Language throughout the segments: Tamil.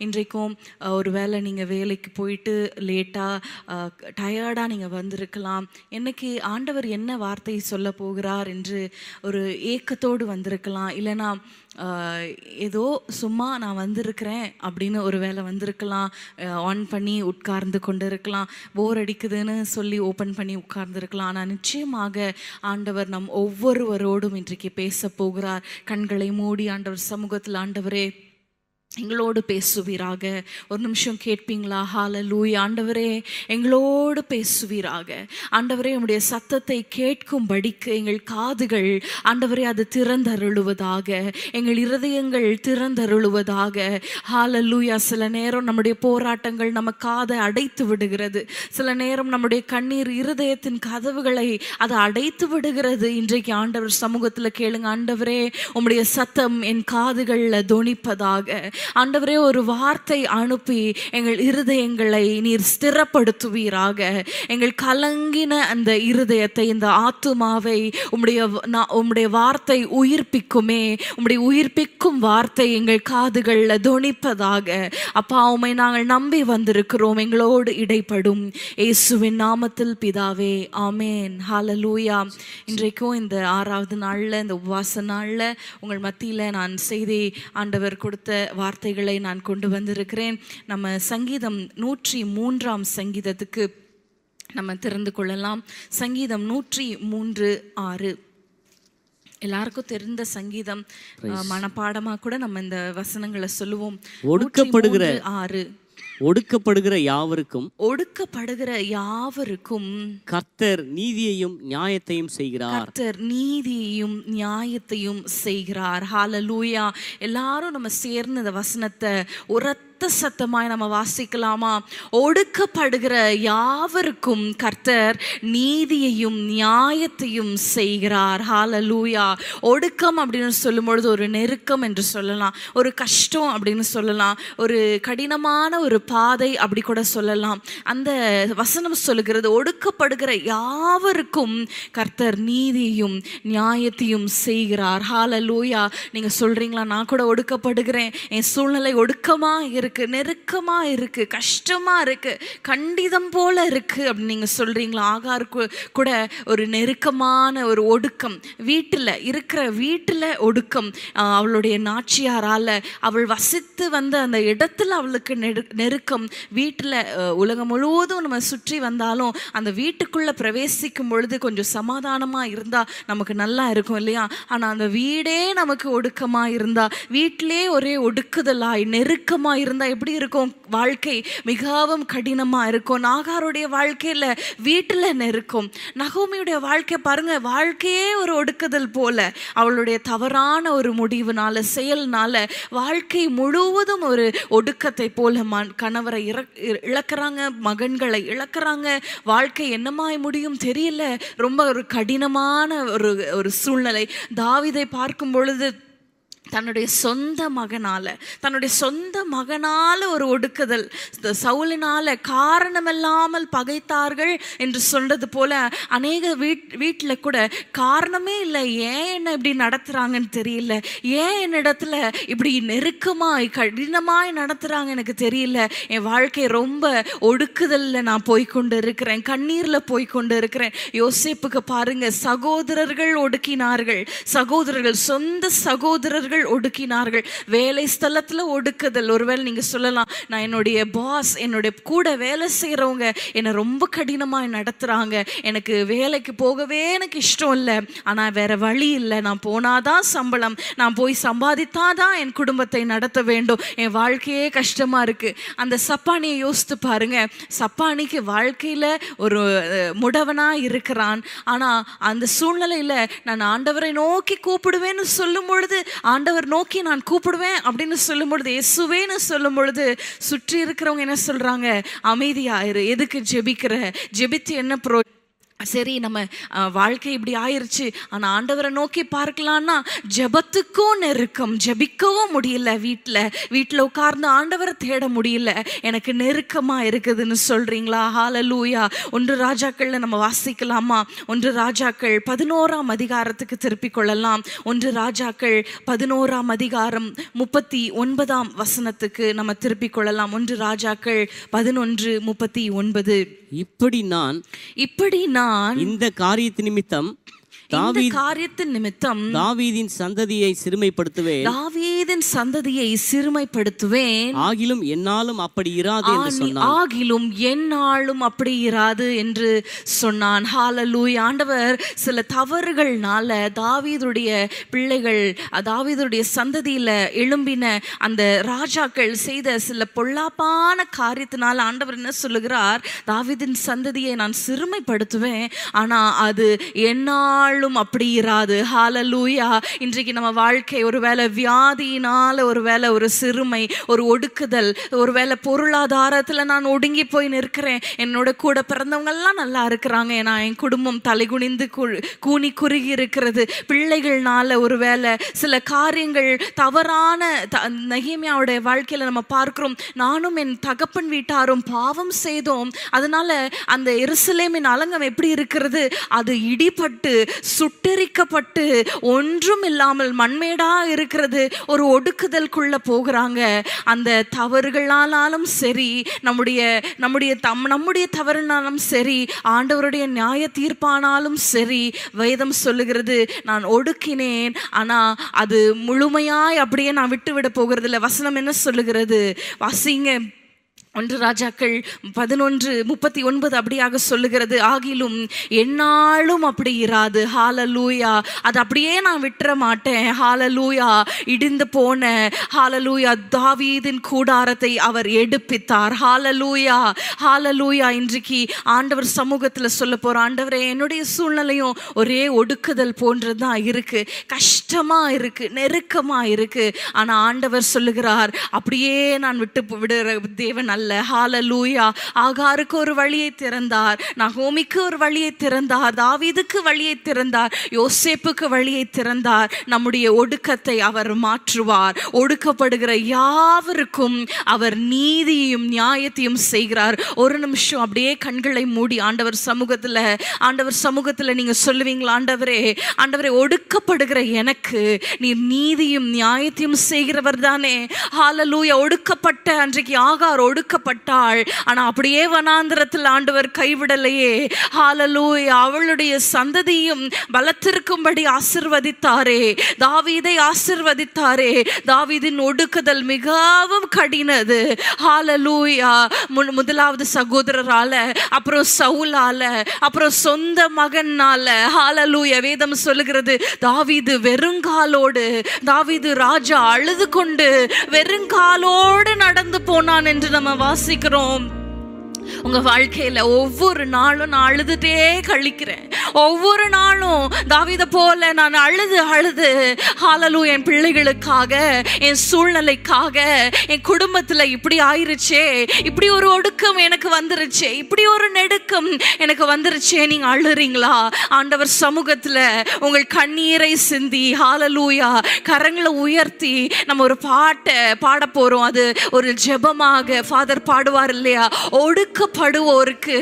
இன்றைக்கும் ஒரு வேளை நீங்கள் வேலைக்கு போயிட்டு லேட்டாக டயர்டாக நீங்கள் வந்திருக்கலாம். என்னைக்கு ஆண்டவர் என்ன வார்த்தை சொல்ல போகிறார் என்று ஒரு ஏக்கத்தோடு வந்திருக்கலாம். இல்லைனா ஏதோ சும்மா நான் வந்திருக்கிறேன் அப்படின்னு ஒரு வேளை வந்திருக்கலாம். ஆன் பண்ணி உட்கார்ந்து கொண்டு இருக்கலாம். போர் அடிக்குதுன்னு சொல்லி ஓப்பன் பண்ணி உட்கார்ந்துருக்கலாம். ஆனால் நிச்சயமாக ஆண்டவர் நம் ஒவ்வொருவரோடும் இன்றைக்கு பேச போகிறார். கண்களை மூடி ஆண்டவர் சமூகத்தில், ஆண்டவரே எங்களோடு பேசுவீராக. ஒரு நிமிஷம் கேட்பீங்களா? ஹல்லேலூயா. ஆண்டவரே எங்களோடு பேசுவீராக. ஆண்டவரே உம்முடைய சத்தத்தை கேட்கும்படிக்கு எங்கள் காதுகள் ஆண்டவரே அது திறந்தருளுவதாக, எங்கள் இருதயங்கள் திறந்தருளுவதாக. ஹல்லேலூயா. சில நேரம் நம்முடைய போராட்டங்கள் நம்ம காதை அடைத்து விடுகிறது. சில நேரம் நம்முடைய கண்ணீர் இருதயத்தின் கதவுகளை அது அடைத்து விடுகிறது. இன்றைக்கு ஆண்டவர் சமூகத்தில் கேளுங்க. ஆண்டவரே உம்முடைய சத்தம் என் காதுகளில் தொனிப்பதாக. ஆண்டவரே ஒரு வார்த்தை அனுப்பி எங்கள் இருதயங்களை நீர் ஸ்திரப்படுத்துவீராக. எங்கள் கலங்கின அந்த இருதயத்தை, இந்த ஆத்துமாவை உம்முடைய வார்த்தை உயிர்ப்பிக்குமே. உம்முடைய உயிர்ப்பிக்கும் வார்த்தை எங்கள் காதுகளில் தொனிப்பதாக. அப்பா, உம்மை நாங்கள் நம்பி வந்திருக்கிறோம். எங்களோடு இடைப்படும் இயேசுவின் நாமத்தில் பிதாவே, ஆமேன். ஹல்லேலூயா. இன்றைக்கும் இந்த 6வது நாளில், இந்த உபவாச நாளில் உங்கள் மத்தியில் நான் செய்தி ஆண்டவர் கொடுத்த வார்த்தைகளை நான் கொண்டு வந்திருக்கிறேன். நம்ம சங்கீதம் 103ஆம் சங்கீதத்துக்கு நம்ம திறந்து கொள்ளலாம். சங்கீதம் 103:6 எல்லாருக்கும் தெரிந்த சங்கீதம். மனப்பாடமாக கூட நம்ம இந்த வசனங்களை சொல்லுவோம். ஒடுக்கப்படுகிற யாவருக்கும் கர்த்தர் நீதியையும் நியாயத்தையும் செய்கிறார். ஹல்லேலூயா. எல்லாரும் நம்ம சேர்ந்து இந்த வசனத்தை உரத்த சத்தமாய் நம்ம வாசிக்கலாமா? ஒடுக்கப்படுகிற யாவருக்கும் கர்த்தர் நீதியையும் நியாயத்தையும் செய்கிறார். ஹல்லேலூயா. ஒடுக்கம் அப்படின்னு சொல்லும் பொழுது ஒரு நெருக்கம் என்று சொல்லலாம், ஒரு கஷ்டம் அப்படின்னு சொல்லலாம், ஒரு கடினமான ஒரு பாதை அப்படி கூட சொல்லலாம். அந்த வசனம் சொல்லுகிறது, ஒடுக்கப்படுகிற யாவருக்கும் கர்த்தர் நீதியையும் நியாயத்தையும் செய்கிறார். ஹல்லேலூயா. நீங்க சொல்றீங்களா, நான் கூட ஒடுக்கப்படுகிறேன், என் சூழ்நிலை ஒடுக்கமா இருக்கு, நெருக்கமா இருக்கு, கஷ்டமா இருக்கு, கண்டிதம் போல இருக்கு அப்படின்னு நீங்க சொல்றீங்களா? ஆகாருக்கு கூட ஒரு நெருக்கமான ஒரு ஒடுக்கம், வீட்டுல ஒடுக்கம். அவளுடைய நாச்சியாரால அவள் வசித்து வந்த அந்த இடத்துல அவளுக்கு நெருக்கம். வீட்டுல உலகம் முழுவதும் நம்ம சுற்றி வந்தாலும் அந்த வீட்டுக்குள்ள பிரவேசிக்கும் பொழுது கொஞ்சம் சமாதானமா இருந்தா நமக்கு நல்லா இருக்கும் இல்லையா? ஆனா அந்த வீடே நமக்கு ஒடுக்கமா இருந்தா, வீட்டிலே ஒரே ஒடுக்குதலாய் நெருக்கமா இருந்தா எப்படி இருக்கும்? வாழ்க்கை மிகவும் கடினமா இருக்கும். நாகாருடைய வாழ்க்கையில வீட்டுல நெருக்கம். நகோமியுடைய வாழ்க்கை பாருங்க, வாழ்க்கையே ஒரு ஒடுக்குதல் போல. அவளுடைய தவறான ஒரு முடிவுனால, செயல்னால வாழ்க்கை முழுவதும் ஒரு ஒடுக்கத்தை போல. கணவரை இழக்கிறாங்க, மகன்களை இழக்கிறாங்க, வாழ்க்கை என்னமாய் முடியும் தெரியல. ரொம்ப ஒரு கடினமான ஒரு சூழ்நிலை. தாவீதை பார்க்கும் பொழுது தன்னுடைய சொந்த மகனால ஒரு ஒடுக்குதல், சவுலினால காரணமில்லாமல் பகைத்தார்கள் என்று சொல்றது போல அநேக வீட்டில் கூட காரணமே இல்லை, ஏன் என்ன இப்படி நடத்துறாங்கன்னு தெரியல, ஏன் என்னிடத்துல இப்படி நெருக்கமாய் கடினமாய் நடத்துறாங்க எனக்கு தெரியல, என் வாழ்க்கை ரொம்ப ஒடுக்குதல்ல நான் போய்கொண்டு இருக்கிறேன், கண்ணீர்ல போய்கொண்டு இருக்கிறேன். யோசேப்புக்கு பாருங்க, சகோதரர்கள் ஒடுக்கினார்கள், சொந்த சகோதரர்கள் ஒடுக்கினார்கள். வேலை ஸ்தலத்துல ஒடுக்குதல். ஒருவேளை நீங்க சொல்லலாம், நான் என்னுடைய பாஸ், என்னுடைய கூட வேலை செய்யறவங்க என்னை ரொம்ப கடினமா நடத்துறாங்க, எனக்கு வேலைக்கு போகவே எனக்கு இஷ்டம் இல்லை, ஆனா வேற வழி இல்லை, நான் போனாதான் சம்பளம், நான் போய் சம்பாதித்தாதான் என் குடும்பத்தை நடத்த வேண்டும், என் வாழ்க்கையே கஷ்டமா இருக்கு. அந்த சப்பானியை யோசித்து பாருங்க. சப்பானிக்கு வாழ்க்கையில ஒரு முடவனா இருக்கிறான். ஆனா அந்த சூழ்நிலையில நான் ஆண்டவரை நோக்கி கூப்பிடுவேன்னு சொல்லும் பொழுது, ஆண்டவர் நோக்கி நான் கூப்பிடுவேன் அப்படின்னு சொல்லும் பொழுது, இயேசுவேன்னு சொல்லும் பொழுது சுற்றி இருக்கிறவங்க என்ன சொல்றாங்க? அமைதியாயிரு, எதுக்கு ஜெபிக்கிற, ஜெபித்து என்ன சரி நம்ம வாழ்க்கை இப்படி ஆயிருச்சு, ஆனால் ஆண்டவரை நோக்கி பார்க்கலான்னா ஜெபத்துக்கும் நெருக்கம், ஜெபிக்கவும் முடியல, வீட்டில் உட்கார்ந்து ஆண்டவரை தேட முடியல, எனக்கு நெருக்கமாக இருக்குதுன்னு சொல்கிறீங்களா? ஹல்லேலூயா. 1 ராஜாக்களில் நம்ம வாசிக்கலாமா? 1 ராஜாக்கள் 11ஆம் அதிகாரத்துக்கு திருப்பிக் கொள்ளலாம். 1 ராஜாக்கள் 11ஆம் அதிகாரம் 39ஆம் வசனத்துக்கு நம்ம திருப்பிக் கொள்ளலாம். 1 ராஜாக்கள் 11:39. இப்படி நான் இந்த காரியத்தின் நிமித்தம் தாவீதின் சந்ததியை சிறுமைப்படுத்துவேன், ஆகிலும் என்னாலும் அப்படி இராது என்று சொன்னான். ஹல்லேலூயா. ஆண்டவர் சில தவறுகள்னால தாவீதுடைய பிள்ளைகள், தாவீதுடைய சந்ததியில எழும்பின அந்த ராஜாக்கள் செய்த சில பொல்லாப்பான காரியத்தினால ஆண்டவர் என்ன சொல்லுகிறார்? தாவீதின் சந்ததியை நான் சிறுமைப்படுத்துவேன், ஆனா அது என்னால் அப்படி இராது. ஹல்லேலூயா. இன்றைக்கு நம்ம வாழ்க்கை ஒருவேளை வியாதியினால, ஒருவேளை ஒரு சிறுமை, ஒரு ஒடுக்குதல், ஒருவேளை பொருளாதாரத்துல நான் ஒடுங்கி போய் நிற்கிறேன், என்னோட கூட பிறந்தவங்க எல்லாம் நல்லா இருக்கிறாங்க, ஏன்னா என் குடும்பம் தலைகுனிந்து கூனி குறுகி இருக்கிறது. பிள்ளைகள்னால ஒருவேளை சில காரியங்கள் தவறான நெகேமியாவுடைய வாழ்க்கையில நம்ம பார்க்கிறோம். நானும் என் தகப்பன் வீட்டாரும் பாவம் செய்தோம், அதனால அந்த எருசலேமின் அலங்கம் எப்படி இருக்கிறது? அது இடிபட்டு சுட்டெரிக்கப்பட்டு ஒன்றும் இல்லாமல் மண்மேடா இருக்கிறது. ஒரு ஒடுக்குதலுக்குள்ள போகிறாங்க. அந்த தவறுகளாலும் சரி, நம்முடைய தவறுனாலும் சரி, ஆண்டவருடைய நியாய தீர்ப்பானாலும் சரி, வேதம் சொல்லுகிறது நான் ஒடுக்கினேன், ஆனா அது முழுமையாய் அப்படியே நான் விட்டுவிட போகிறது இல்லை. வசனம் என்ன சொல்லுகிறது? வாசிங்க. 1 ராஜாக்கள் 11:39 அப்படியாக சொல்லுகிறது. ஆகிலும் என்னாலும் அப்படி இராது. ஹல்லேலூயா. அது அப்படியே நான் விட்டுற மாட்டேன். ஹல்லேலூயா. இடிந்து போன ஹல்லேலூயா தாவீதின் கூடாரத்தை அவர் எடுப்பித்தார். ஹல்லேலூயா. ஹல்லேலூயா. இன்றைக்கு ஆண்டவர் சமூகத்தில் சொல்ல போற, ஆண்டவரே என்னுடைய சூழ்நிலையும் ஒரே ஒடுக்குதல் போன்றதுதான் இருக்கு, கஷ்டமா இருக்கு, நெருக்கமா இருக்கு, ஆனா ஆண்டவர் சொல்லுகிறார் அப்படியே நான் விடுற தேவன் அல்ல. ஹல்லேலூயா. ஆகாருக்கு ஒரு வழியை திறந்தார், நகோமிக்கு ஒரு வழியை திறந்தார், தாவீதுக்கு வழியை திறந்தார், யோசேப்புக்கு வழியை திறந்தார். நம்முடைய ஒடுக்கத்தை அவர் மாற்றுவார். ஒடுக்கப்படுகிற யாவருக்கும் அவர் நீதியையும் நியாயத்தையும் செய்கிறார். ஒரு நிமிஷம் அப்படியே கண்களை மூடி ஆண்டவர் சமூகத்துல நீங்க சொல்லுவீங்களா? ஆண்டவரே ஒடுக்கப்படுகிற எனக்கு நீர் நீதியும் நியாயத்தையும் செய்கிறவர் தானே. ஹல்லேலூயா. ஒடுக்கப்பட்ட அன்றைக்கு ஆகார் ஒடுக்கப்பட்டாள், ஆனா அப்படியே வனாந்திரத்தில் ஆண்டவர் கைவிடலையே. ஹல்லேலூயா. அவளுடைய சந்ததியும் பலத்திற்கும்படி ஆசீர்வதித்தாரே, தாவீதை ஆசீர்வதித்தாரே. தாவீதின் ஒடுக்குதல் மிகவும் கடினது. ஹல்லேலூயா. முதலாவது சகோதரரால, அப்புறம் சவுலால, அப்புறம் சொந்த மகனால. ஹல்லேலூயா. வேதம் சொல்லுகிறது தாவீது வெறுங்காலோடு, தாவீது ராஜா அழுது கொண்டு வெறுங்காலோடு நடந்து போனான் என்று நம்ம வாசிக்கிறோம். உங்க வாழ்க்கையில ஒவ்வொரு நாளும் நான் அழுதுட்டே கழிக்கிறேன். ஒவ்வொரு நாளும் தாவீதை போல நான் அழுது ஹல்லேலூயா என் பிள்ளைகளுக்காக, என் சூழ்நிலைக்காக, என் குடும்பத்துல இப்படி ஆயிருச்சே, இப்படி ஒரு ஒடுக்கம் எனக்கு வந்துருச்சே, இப்படி ஒரு நெடுக்கம் எனக்கு வந்துருச்சே, நீங்க அழுறீங்களா? ஆண்டவர் சமூகத்துல உங்கள் கண்ணீரை சிந்தி ஹல்லேலூயா கரங்களை உயர்த்தி நம்ம ஒரு பாட்டை பாட போறோம். அது ஒரு ஜெபமாக ஃபாதர் பாடுவார் இல்லையா? ஒடுக்கப்படுவோருக்கு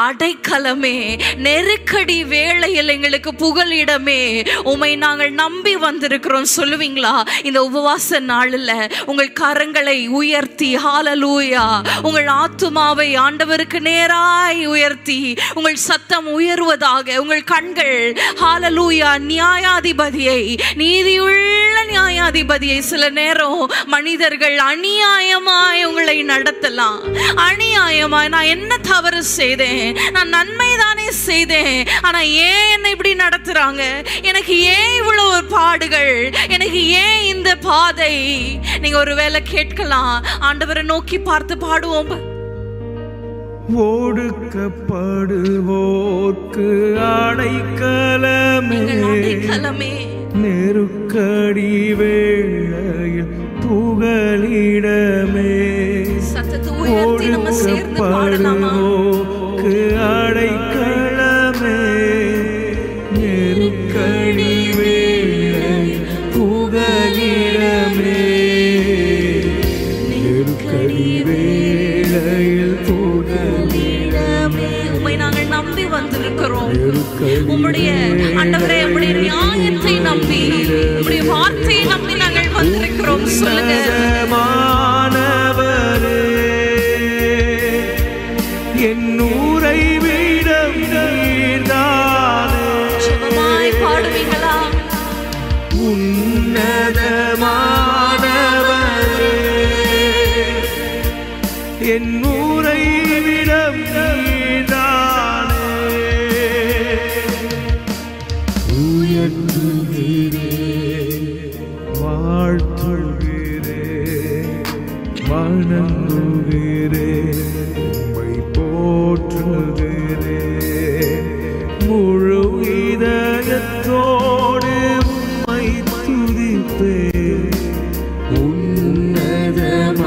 அடைக்கலமே, நெருக்கடி வேளையில் எங்களுக்கு புகலிடமே, உம்மை நாங்கள் நம்பி வந்திருக்கிறோம் சொல்லுவீங்களா? இந்த உபவாச நாளில் உங்கள் கரங்களை உயர்த்தி ஹல்லேலூயா உங்கள் ஆத்துமாவை ஆண்டவருக்கு நேராய் உயர்த்தி உங்கள் சத்தம் உயர்வதாக. உங்கள் கண்கள் ஹல்லேலூயா நியாயாதிபதியை, நீதியுள்ள நியாயாதிபதியை. சில நேரம் மனிதர்கள் அநியாயமாய் உங்களை நடத்தலாம். அநியாயமாய் நான் என்ன தவறு செய்தேன், நான் நன்மை தானே செய்தேன், ஆனா ஏன் என்னை இப்படி நடத்துறாங்க, எனக்கு ஏன் இவ்வளவு பாடுகள், எனக்கு ஏன் இந்த பாதை? நீங்க ஒருவேளை கேட்கலாம். ஆண்டவரை நோக்கி பார்த்து பாடுவோம். ஒடுக்கப்படுவோர்க்கு அடைக்கலமே, நெருக்கடி வேளையில் புகலிடமே. சத்தத்தை உயர்த்தி நம்ம சேர்ந்து பாடலாமா? ஒடுக்கப்படுவோர்க்கு அடைக்கலமே, வேளையில் புகலிடமே. உம்மை நாங்கள் நம்பி வந்திருக்கிறோம். உம்முடைய ஆண்டவரே, உம்முடைய நியாயத்தை நம்பி, உம்முடைய வார்த்தையை நம்பி நாங்கள் வந்திருக்கிறோம். சொல்லுங்க. என் ஊரை விடம் நீர்தானே. ஜெபமாய் பாடுவீங்களா? உன்னதமானவரே, என் ஊரை விடம் நீர்தானே. உயர்த்துகிறேன், வாழ்த்துகிறேன், வணங்குகிறேன், உம்மை போற்றுகிறேன். முழு இதயத்தோடு உம்மை துதிப்பேன். உன்னதமானவரே,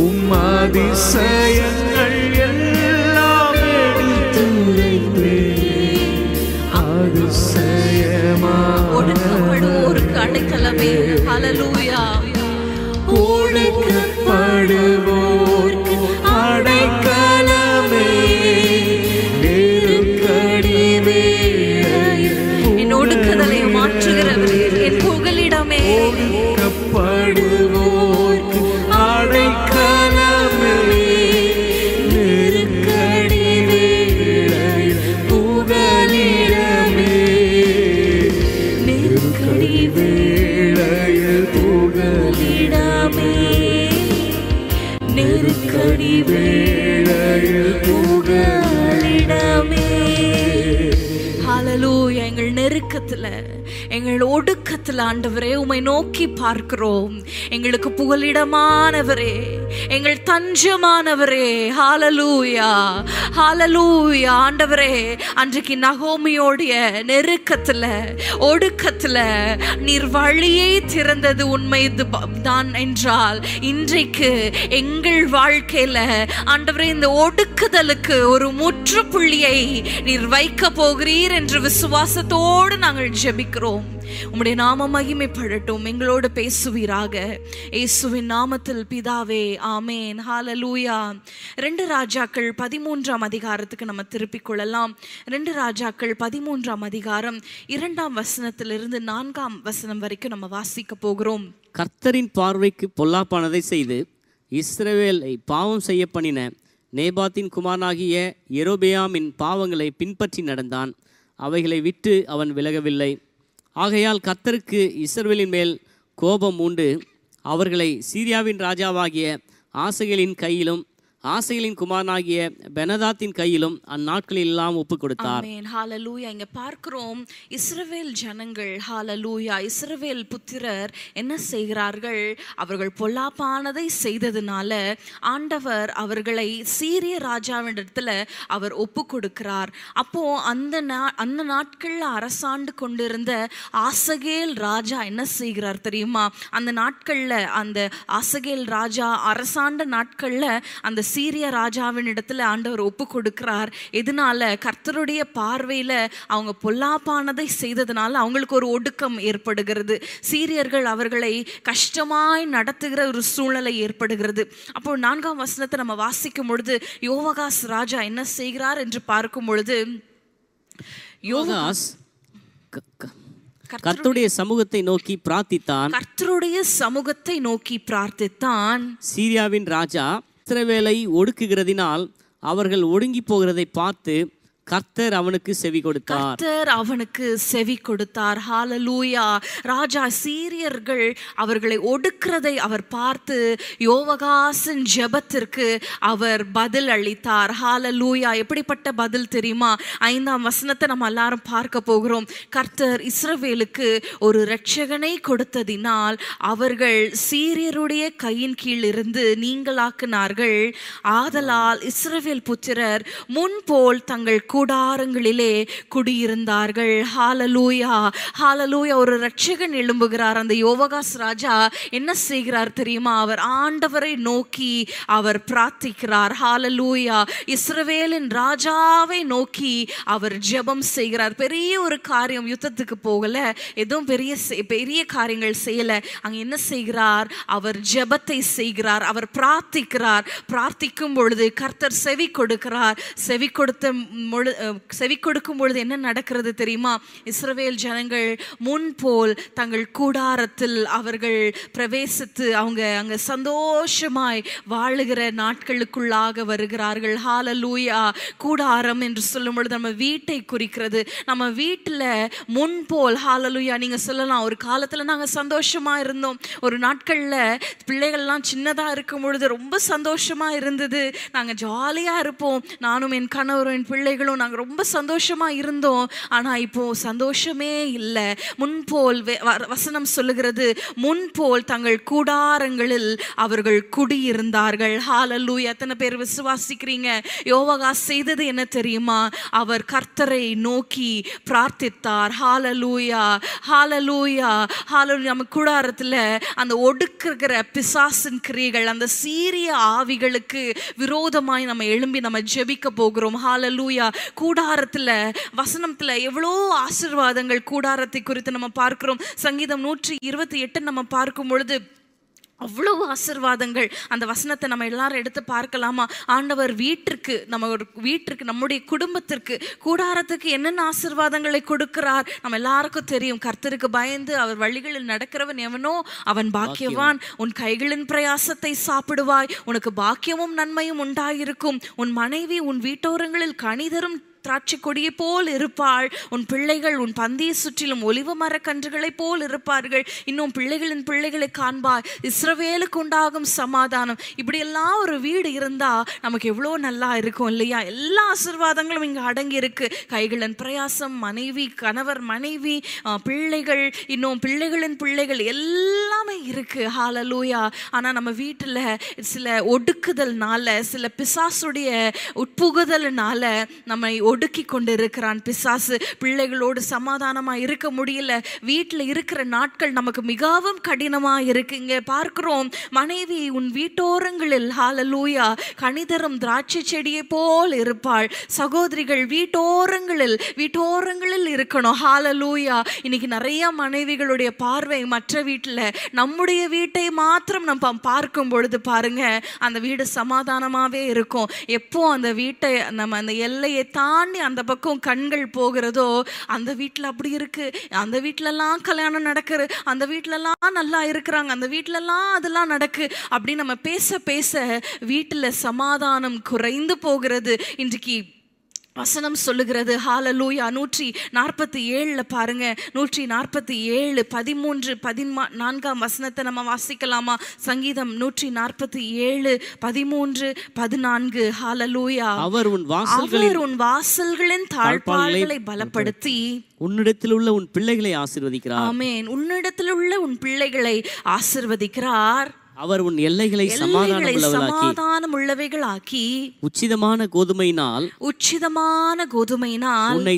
உம் அதிசயங்கள் எல்லாம் எடுத்துரைப்பேன். ஒடுக்கப்படுவோருக்கு அடைக்கலமே. ஹல்லேலூயா. ஒடுக்கப்படுவோர்க்கு அடைக்கலமே. நெருக்கடி வேளையில் என் ஒடுக்குதலை மாற்றுகிறவரே, என் புகலிடமே. ஒடுக்கப்படுவோர்க்கு அடைக்கலமே. நெருக்கடி வேளையில் புகலிடமே. நெருக்கடி வேளையில் புகலிடமே. நெருக்கடி வேளையில் புகலிடமே. ஹல்லேலூயா. எங்கள் நெருக்கத்துல, எங்கள் ஒடுக்கத்துல ஆண்டவரே உம்மை நோக்கி பார்க்கிறோம். எங்களுக்கு புகலிடமானவரே, எங்கள் தஞ்சமானவரே. ஹல்லேலூயா, ஹல்லேலூயா. ஆண்டவரே, அன்றைக்கு நகோமியோடைய நெருக்கத்துல, ஒடுக்கத்துல நீர் வழியை திறந்தது உண்மை தான் என்றால், இன்றைக்கு எங்கள் வாழ்க்கையில ஆண்டவரே இந்த ஒடுக்குதலுக்கு ஒரு முற்றுப்புள்ளியை நீர் வைக்க போகிறீர் என்று விசுவாசத்தோடு நாங்கள் ஜெபிக்கிறோம். உம்முடைய நாம மகிமைப்படட்டும். எங்களோடு பேசுவீராக. இயேசுவின் நாமத்தில் பிதாவே, ஆமேன். ஹல்லேலூயா. 2 ராஜாக்கள் 13ஆம் அதிகாரத்துக்கு நம்ம திருப்பிக் கொள்ளலாம். 2 ராஜாக்கள் 13ஆம் அதிகாரம் 2ஆம் வசனத்திலிருந்து 4ஆம் வசனம் வரைக்கும் நம்ம வாசிக்க போகிறோம். கர்த்தரின் பார்வைக்கு பொல்லாப்பானதை செய்து இஸ்ரவேலை பாவம் செய்ய பண்ணின நேபாத்தின் குமாரனாகிய யெரொபெயாமின் பாவங்களை பின்பற்றி நடந்தான். அவைகளை விட்டு அவன் விலகவில்லை. ஆகையால் கர்த்தருக்கு இஸ்ரவேலின் மேல் கோபம் உண்டு. அவர்களை சீரியாவின் ராஜாவாகிய ஆசகேலின் கையிலும் ஆசகேலின் குமாரனாகிய பெனதாத்தின் கையிலும் அந்நாட்களில் எல்லாம் ஒப்பு கொடுத்தார். ஆமென். ஹல்லேலூயா. இங்க பார்க்கிறோம், இஸ்ரவேல் ஜனங்கள், ஹல்லேலூயா, இஸ்ரவேல் புத்திரர் என்ன செய்கிறார்கள்? அவர்கள் பொல்லாப்பானதை செய்ததுனால ஆண்டவர் அவர்களை சீரிய ராஜாவிடத்துல அவர் ஒப்பு கொடுக்கிறார். அப்போ அந்த நாட்கள்ல அரசாண்டு கொண்டிருந்த ஆசகேல் ராஜா என்ன செய்கிறார் தெரியுமா? அந்த நாட்கள்ல அந்த ஆசகேல் ராஜா அரசாண்ட நாட்கள்ல அந்த சீரிய ராஜாவின் இடத்துல ஆண்டவர் ஒப்பு கொடுக்கிறார். எதனால? கர்த்தருடைய பார்வையில அவங்க பொல்லாப்பானதை செய்ததுனால அவங்களுக்கு ஒரு ஒடுக்கம் ஏற்படுகிறது. சீரியர்கள் அவர்களை கஷ்டமாய் நடத்துகிற ஒரு சூழ்நிலை ஏற்படுகிறது. அப்போ 4ஆம் வசனத்தை நம்ம வாசிக்கும் பொழுது யோவாகாஸ் ராஜா என்ன செய்கிறார் என்று பார்க்கும் பொழுது, யோவாகாஸ் கர்த்தருடைய சமூகத்தை நோக்கி பிரார்த்தித்தான். கர்த்தருடைய சமூகத்தை நோக்கி பிரார்த்தித்தான். சீரியாவின் ராஜா இஸ்ரவேலை ஒடுக்குகிறதினால் அவர்கள் ஒடுங்கி போகிறதை பார்த்து கர்த்தர் அவனுக்கு செவி கொடுத்தார். கர்த்தர் அவனுக்கு செவி கொடுத்தார். ஹல்லேலூயா. ராஜா சீரியர்கள் அவர்களை ஒடுக்கிறதை அவர் பார்த்து யோவாகாசின் ஜெபத்திற்கு அவர் பதில் அளித்தார். ஹல்லேலூயா. எப்படிப்பட்ட பதில் தெரியுமா? 5ஆம் வசனத்தை நம்ம எல்லாரும் பார்க்க போகிறோம். கர்த்தர் இஸ்ரவேலுக்கு ஒரு இரட்சகனை கொடுத்ததினால் அவர்கள் சீரியருடைய கையின் கீழ் இருந்து நீங்களாக்கினார்கள். ஆதலால் இஸ்ரவேல் புத்திரர் முன்போல் தங்கள் கூடாரங்களிலே குடியிருந்தார்கள். ஹalleluya, ஹalleluya. ஒரு இரட்சகன் எழும்புகிறார். அந்த யோவாகாஸ் ராஜா என்ன செய்கிறார் தெரியுமா? அவர் ஆண்டவரை நோக்கி அவர் பிரார்த்திக்கிறார். ஹalleluya. இஸ்ரவேலின் ராஜாவை நோக்கி அவர் ஜெபம் செய்கிறார். பெரிய ஒரு காரியம், யுத்தத்துக்கு போகல, எதுவும் பெரிய காரியங்கள் செய்யல. அங்க என்ன செய்கிறார்? அவர் ஜெபத்தை செய்கிறார், அவர் பிரார்த்திக்கிறார். பிரார்த்திக்கும் பொழுது கர்த்தர் செவி கொடுக்கிறார். செவி கொடுக்கும் பொழுது என்ன நடக்கிறது தெரியுமா? இஸ்ரவேல் ஜனங்கள் முன்போல் தங்கள் கூடாரத்தில் அவர்கள் பிரவேசித்து அவங்க அங்க சந்தோஷமாய் வாழுகிற நாட்களுக்குள்ளாக வருகிறார்கள். ஹalleluya. கூடாரம் என்று சொல்லும் பொழுது நம்ம வீட்டை குறிக்கிறது. நம்ம வீட்டுல முன்போல் ஹalleluya. நீங்க சொல்லலாம், ஒரு காலத்துல நாங்க சந்தோஷமா இருந்தோம், ஒரு நாட்கள்ல பிள்ளைகள்லாம் சின்னதா இருக்கும் பொழுது ரொம்ப சந்தோஷமா இருந்தது, நாங்க ஜாலியா இருப்போம், நானும் என் கணவரும் என் பிள்ளைகளும் நாங்க ரொம்ப சந்தோஷமா இருந்தோம். ஆனா இப்போ சந்தோஷமே இல்லை. முன்போல் வசனம் சொல்லுகிறது, முன்போல் தங்கள் கூடாரங்களில் அவர்கள் குடியிருந்தார்கள். ஹalleluya. எத்தனை பேர் விசுவாசிக்கிறீங்க? யோவாகாஸ் செய்தது என்ன தெரியுமா? அவர் கர்த்தரை நோக்கி பிரார்த்தித்தார். ஹalleluya, ஹalleluya, ஹalleluya. நம்ம கூடாரத்துல அந்த ஒடுக்குகிற பிசாசின் கிரியைகள், அந்த சீரிய ஆவிகளுக்கு விரோதமாய் நம்ம எழும்பி நம்ம ஜெபிக்க போகிறோம். ஹalleluya. கூடாரத்துல வசனத்துல எவ்வளோ ஆசீர்வாதங்கள் கூடாரத்தை குறித்து நம்ம பார்க்கிறோம். சங்கீதம் 128 நம்ம பார்க்கும் பொழுது அவ்வளவு ஆசீர்வாதங்கள். அந்த வசனத்தை நம்ம எல்லாரும் எடுத்து பார்க்கலாமா? ஆண்டவர் வீட்டிற்கு, நம்முடைய குடும்பத்திற்கு, கூடாரத்துக்கு என்னென்ன ஆசீர்வாதங்களை கொடுக்கிறார் நம்ம எல்லாருக்கும் தெரியும். கர்த்தருக்கு பயந்து அவர் வழிகளில் நடக்கிறவன் எவனோ அவன் பாக்கியவான். உன் கைகளின் பிரயாசத்தை சாப்பிடுவாய், உனக்கு பாக்கியமும் நன்மையும் உண்டாயிருக்கும். உன் மனைவி உன் வீட்டோரங்களில் கனிதரும் திராட்சை கொடியை போல் இருப்பாள். உன் பிள்ளைகள் உன் பந்தியை சுற்றிலும் ஒலிவ மர கன்றுகளை போல் இருப்பார்கள். இன்னும் பிள்ளைகளின் பிள்ளைகளை காண்பாய். இஸ்ரவேலுக்கு உண்டாகும் சமாதானம். இப்படியெல்லாம் ஒரு வீடு இருந்தா நமக்கு எவ்வளோ நல்லா இருக்கும் இல்லையா? எல்லா ஆசீர்வாதங்களும் இங்க அடங்கி இருக்கு. கைகளின் பிரயாசம், மனைவி, கணவர், மனைவி, பிள்ளைகள், இன்னும் பிள்ளைகளின் பிள்ளைகள் எல்லாமே இருக்கு. ஹalleluya. ஆனா நம்ம வீட்டுல சில ஒடுக்குதல்னால, சில பிசாசுடைய உட்புகுதல்னால நம்மை ஒடுக்கி கொண்டு இருக்கிறான் பிசாசு. பிள்ளைகளோடு சமாதானமா இருக்க முடியல. வீட்டில் இருக்கிற நாட்கள் நமக்கு மிகவும் கடினமா இருக்கு. இங்க பார்க்கிறோம், மனைவி உன் வீட்டோரங்களில் ஹalleluya கனிதரும் திராட்சை செடியை போல் இருப்பாள். சகோதரிகள் வீட்டோரங்களில் இருக்கணும். ஹalleluya. இன்னைக்கு நிறைய மனைவிகளுடைய பார்வை மற்ற வீட்டில், நம்முடைய வீட்டை மாத்திரம் நம்ம பார்க்கும் பொழுது பாருங்க, அந்த வீடு சமாதானமாவே இருக்கும். எப்போ அந்த வீட்டை நம்ம அந்த எல்லையை தாண்டி அந்த பக்கம் கண்கள் போகிறதோ அந்த வீட்டில் அப்படி இருக்கு, அந்த வீட்டிலலாம் கல்யாணம் நடக்குது, அந்த வீட்டிலலாம் நல்லா இருக்கிறாங்க, அந்த வீட்டிலலாம் அதெல்லாம் நடக்கு அப்படி நம்ம பேச பேச வீட்டில் சமாதானம் குறைந்து போகிறது. இன்றைக்கு வசனம் சொல்லுகிறது. ஹalleluya. 147 பாருங்க, 147 13 14 வசனத்தை நம்ம வாசிக்கலாமா? சங்கீதம் 147 13 14. ஹalleluya. அவர் உன் வாசல்களின் தாழ்பாள்களை பலப்படுத்தி உன்னிடத்தில் உள்ள உன் பிள்ளைகளை ஆசீர்வதிக்கிறார். ஆமென். உன்னிடத்தில் உள்ள உன் பிள்ளைகளை ஆசீர்வதிக்கிறார். அவர் உன் எல்லைகளை சமாதானம் உள்ளவைகளாக்கி உச்சிதமான கோதுமையினால் உன்னை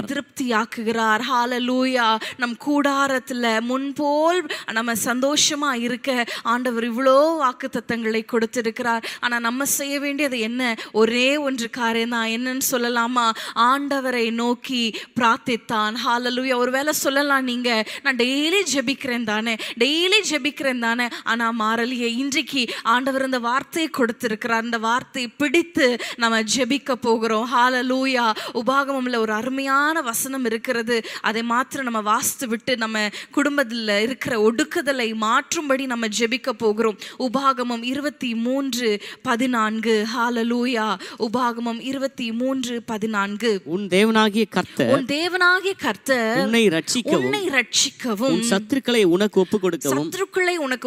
திருப்தியாக்குகிறார். ஹalleluya. நம் கூடாரத்துல முன்போல் நம்ம சந்தோஷமா இருக்க ஆண்டவர் இவ்வளோ வாக்குத்தத்தங்களை கொடுத்திருக்கிறார். ஆனா நம்ம செய்ய வேண்டியது என்ன? ஒரே ஒன்று காரியம் தான். என்னன்னு சொல்லலாமா? ஆண்டவரை நோக்கி பிரார்த்தித்தான். ஹalleluya. ஒருவேளை சொல்லலாம், நீங்க நான் டெய்லி ஜெபிக்கிறேன் தானே, ஆனா மாறலியே. இன்றைக்கு ஆண்டவர் இந்த வார்த்தையை கொடுத்திருக்கிறார். இந்த வார்த்தையை பிடித்து நம்ம ஜெபிக்க போகிறோம். ஹalleluya. உபாகமம்ல ஒரு அருமையான வசனம் இருக்கிறது. அதை மாத்திரம் நம்ம வாசித்து விட்டு நம்ம குடும்பத்தில் இருக்கிற ஒடுக்குதலை மாற்றும்படி நம்ம ஜெபிக்க போகிறோம். உபாகமம் 23:14. ஹalleluya. உபாகமம் 23:14. உன் தேவனாகிய கர்த்தர் உன்னை ரட்சிக்கவும் சத்துருக்களை உனக்கு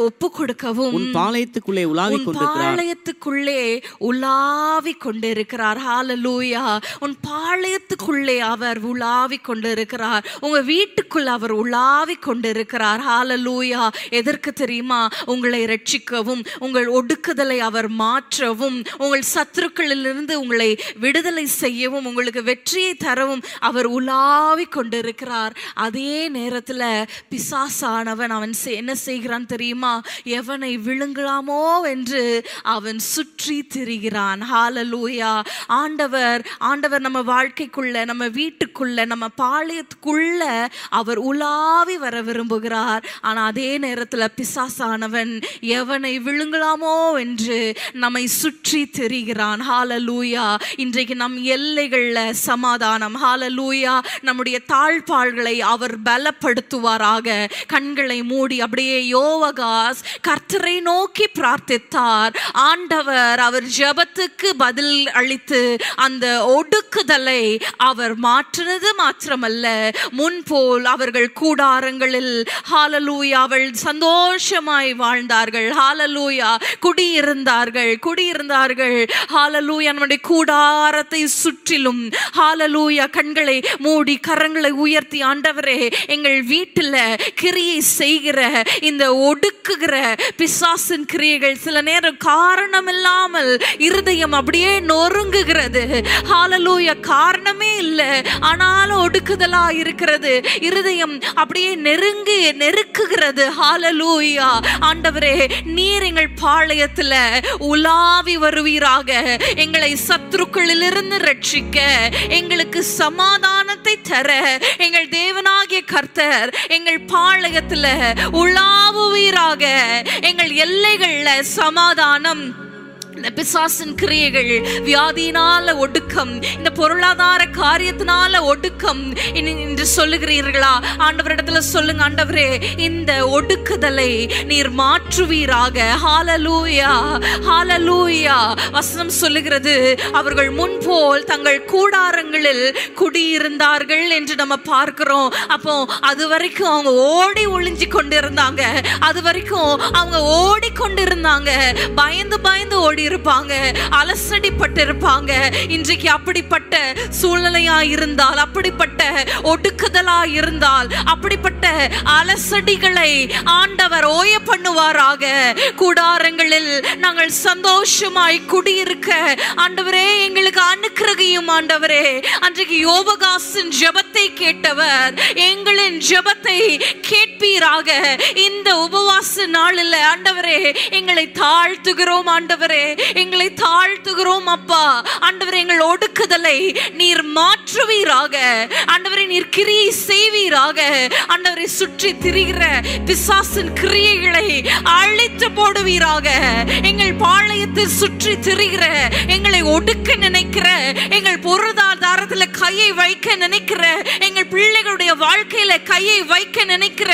ஒப்புக் ஒப்பு கொடுக்கவும் உன் பாளையத்துக்குள்ளே உலாவிக் கொண்டிருக்கிறார். பாளையத்துக்குள்ளே உலாவிக் கொண்டிருக்கிறார். ஹalleluya. உன் பாளையத்துக்குள்ளே அவர் உலாவிக் கொண்டிருக்கிறார். உங்க வீட்டுக்குள்ள அவர் உலாவிக் கொண்டிருக்கிறார். ஹalleluya. எதற்கு தெரியுமா? உங்களை ரட்சிக்கவும், உங்கள் ஒடுக்குதலை அவர் மாற்றவும், உங்கள் சத்துருக்களிலிருந்து உங்களை விடுதலை செய்யவும், உங்களுக்கு வெற்றியை தரவும் அவர் உலாவிக் கொண்டிருக்கிறார். அதே நேரத்துல பிசாசானவன் அவன் என்ன செய்கிறான் தெரியுமா? எவனை விழுங்கலாமோ என்று அவன் சுற்றி திரிகிறான். ஹalleluya. ஆண்டவர் நம்ம வாழ்க்கைக்குள்ள, நம்ம வீட்டுக்குள்ள, நம்ம பாளையத்துக்குள்ள அவர் உலாவி வர விரும்புகிறார். ஆனா அதே நேரத்துல பிசாசானவன் எவனை விழுங்கலாமோ என்று நம்மை சுற்றி திரிகிறான். ஹalleluya. இன்றைக்கு நம் எல்லைகள்ல சமாதானம். ஹalleluya. நம்முடைய தாழ்பாள்களை அவர் பலப்படுத்துவாராக. கண்களை மூடி அப்படியே யோவாகாஸ் கர்த்தரை நோக்கி பிரார்த்தித்தார். ஆண்டவர் அவர் ஜெபத்துக்கு பதில் அளித்து அந்த ஒடுக்குதலை அவர் மாற்றினது மாத்திரமல்ல, முன்போல் அவர்கள் கூடாரங்களில் ஹalleluya அவள் சந்தோஷமாய் வாழ்ந்தார்கள். ஹalleluya. குடியிருந்தார்கள். ஹalleluya. நம்முடைய கூடாரத்தை சுற்றிலும் ஹalleluya கண்களை மூடி கரங்களை உயர்த்தி, ஆண்டவரே எங்கள் வீட்டில் கிரியை செய்கிற இந்த ஒடுக்குகிற பிசாசின் கிரியைகள் சில நேரம் காரணம் இல்லாமல் இருதயம் அப்படியே நொறுங்குகிறது. ஹalleluya. காரணமே இல்லை, ஆனாலும் ஒடுக்குதலா இருக்கிறது. இருதயம் அப்படியே நெருக்குகிறது. ஹalleluya. ஆண்டவரே நீர் எங்கள் பாளையத்துல உலாவி வருவீராக. எங்களை சத்துருக்களிலிருந்து ரட்சிக்க, எங்களுக்கு சமாதானத்தை தர எங்கள் தேவனாகிய கர்த்தர் எங்கள் பாளையத்துல உலாவுவீராக. எங்கள் எல்லைகள்ல சமாதானம், இந்த பிசாசின் கிரியைகள், வியாதியினால ஒடுக்கம், இந்த பொருளாதார காரியத்தினால ஒடுக்கம் என்று சொல்லுகிறீர்களா? ஆண்டவரிடத்துல சொல்லுங்க, ஆண்டவரே இந்த ஒடுக்குதலை நீர் மாற்றுவீராக. ஹalleluya. ஹalleluya. வசனம் சொல்லுகிறது, அவர்கள் முன்போல் தங்கள் கூடாரங்களில் குடியிருந்தார்கள் என்று நம்ம பார்க்கிறோம். அப்போ அது வரைக்கும் அவங்க ஓடி ஒளிஞ்சு கொண்டிருந்தாங்க. அது வரைக்கும் அவங்க ஓடிக்கொண்டிருந்தாங்க. பயந்து ஓடி இருப்பாங்க, அலசடிப்பட்டு இருப்பாங்க. இன்றைக்கு அப்படிப்பட்ட சூழ்நிலையா இருந்தால், அப்படிப்பட்ட ஒடுக்குதலா இருந்தால், அப்படிப்பட்ட அலசடிகளை ஆண்டவர் ஓய பண்ணுவாராக. கூடாரங்களில் நாங்கள் சந்தோஷமாய் குடியிருக்க ஆண்டவரே எங்களுக்கு அனுக்கிரகியும். ஆண்டவரே அன்றைக்கு யோவாகாசின் ஜெபத்தை கேட்டவர் எங்களின் ஜெபத்தை கேட்பீராக. இந்த உபவாச நாளில் ஆண்டவரே எங்களை தாழ்த்துகிறோம். ஆண்டவரே எங்களை தாழ்த்துகிறோம் அப்பா. ஆண்டவரே எங்கள் ஒடுக்குதலை நீர் மாற்றுவீராக. ஆண்டவரே நீர் கிரியை செய்வீராக. ஆண்டவரை சுற்றி திரிகிற பிசாசின் கிரியைகளை அழித்து போடுவீராக. எங்கள் பாளையத்தை சுற்றி திரிகிற, எங்களை ஒடுக்க நினைக்கிற, எங்கள் பொருளாதாரத்தில் கையை வைக்க நினைக்கிற, எங்கள் பிள்ளைகளுடைய வாழ்க்கையில கையை வைக்க நினைக்கிற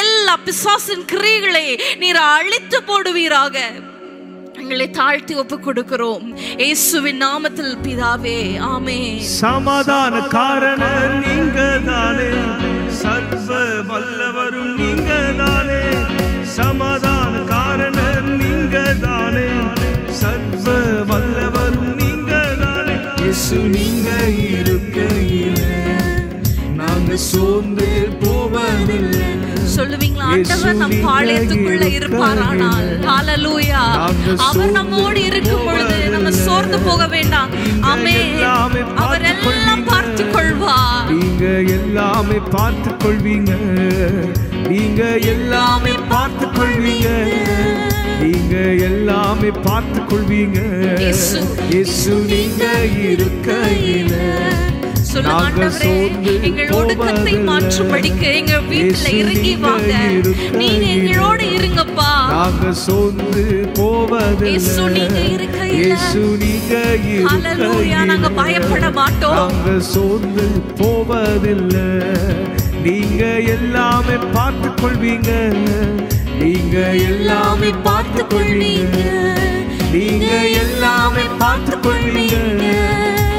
எல்லா பிசாசின் கிரியைகளை நீர் அழித்து போடுவீராக. எங்களை தாழ்த்தி ஒப்பு கொடுக்கிறோம் இயேசுவின் நாமத்தில் பிதாவே, ஆமென். சமாதான காரணம் நீங்க தானே, சர்வ வல்லவரும் நீங்க தானே. சமாதான காரணம் நீங்க தானே, சர்வ வல்லவரும் நீங்க தானே. இயேசு நீங்க இருக்கையிலே நாங்க சோர்ந்து போவதில்லை. சொல்லுவீங்களா? ஆண்டவர் நம் பாளையத்துக்குள்ள இருப்பாரானால், ஹalleluya, அவர் நம்மோடு இருக்கும் பொழுது நம்ம சோர்ந்து போக வேண்டாம். ஆமென். அவர் எல்லாம் பார்த்துக் கொள்வார். நீங்க எல்லாமே பார்த்துக் கொள்வீங்க. நீங்க எல்லாமே பார்த்துக் கொள்வீங்க. நீங்க எல்லாமே பார்த்துக் கொள்வீங்க. இயேசு நீங்க இருக்கையிலே எங்கள் ஒடுக்கத்தை மாற்றும்படிக்கு எங்க வீட்டுல இறங்கி வாங்க. நீங்க எங்களோடு இருங்கப்பா. நாங்க சோர்ந்து போவதில்லை. இயேசு நீங்க இருக்கையில, இயேசு நீங்க ஹalleluya, நாங்க பயப்பட மாட்டோம். நாங்க சோர்ந்து போவதில்லை. நீங்க எல்லாமே பார்த்துக் கொள்வீங்க. நீங்க எல்லாமே பார்த்துக் கொள்வீங்க. நீங்க எல்லாமே பார்த்துக் கொள்வீங்க.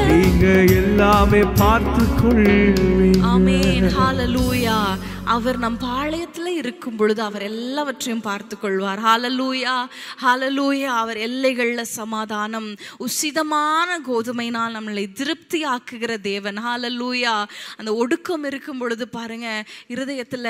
நீங்க எல்லாமே பார்த்துக் கொள்வீங்க. ஆமென். ஹalleluya. அவர் நம் பாளையத்துல இருக்கும் பொழுது அவர் எல்லாவற்றையும் பார்த்து கொள்வார். ஹalleluya, ஹalleluya. அவர் எல்லைகள்ல சமாதானம், உசிதமான கோதுமையினால் நம்மளை திருப்தி ஆக்குகிற தேவன். ஹalleluya. அந்த ஒடுக்கம் இருக்கும் பொழுது பாருங்க, இருதயத்துல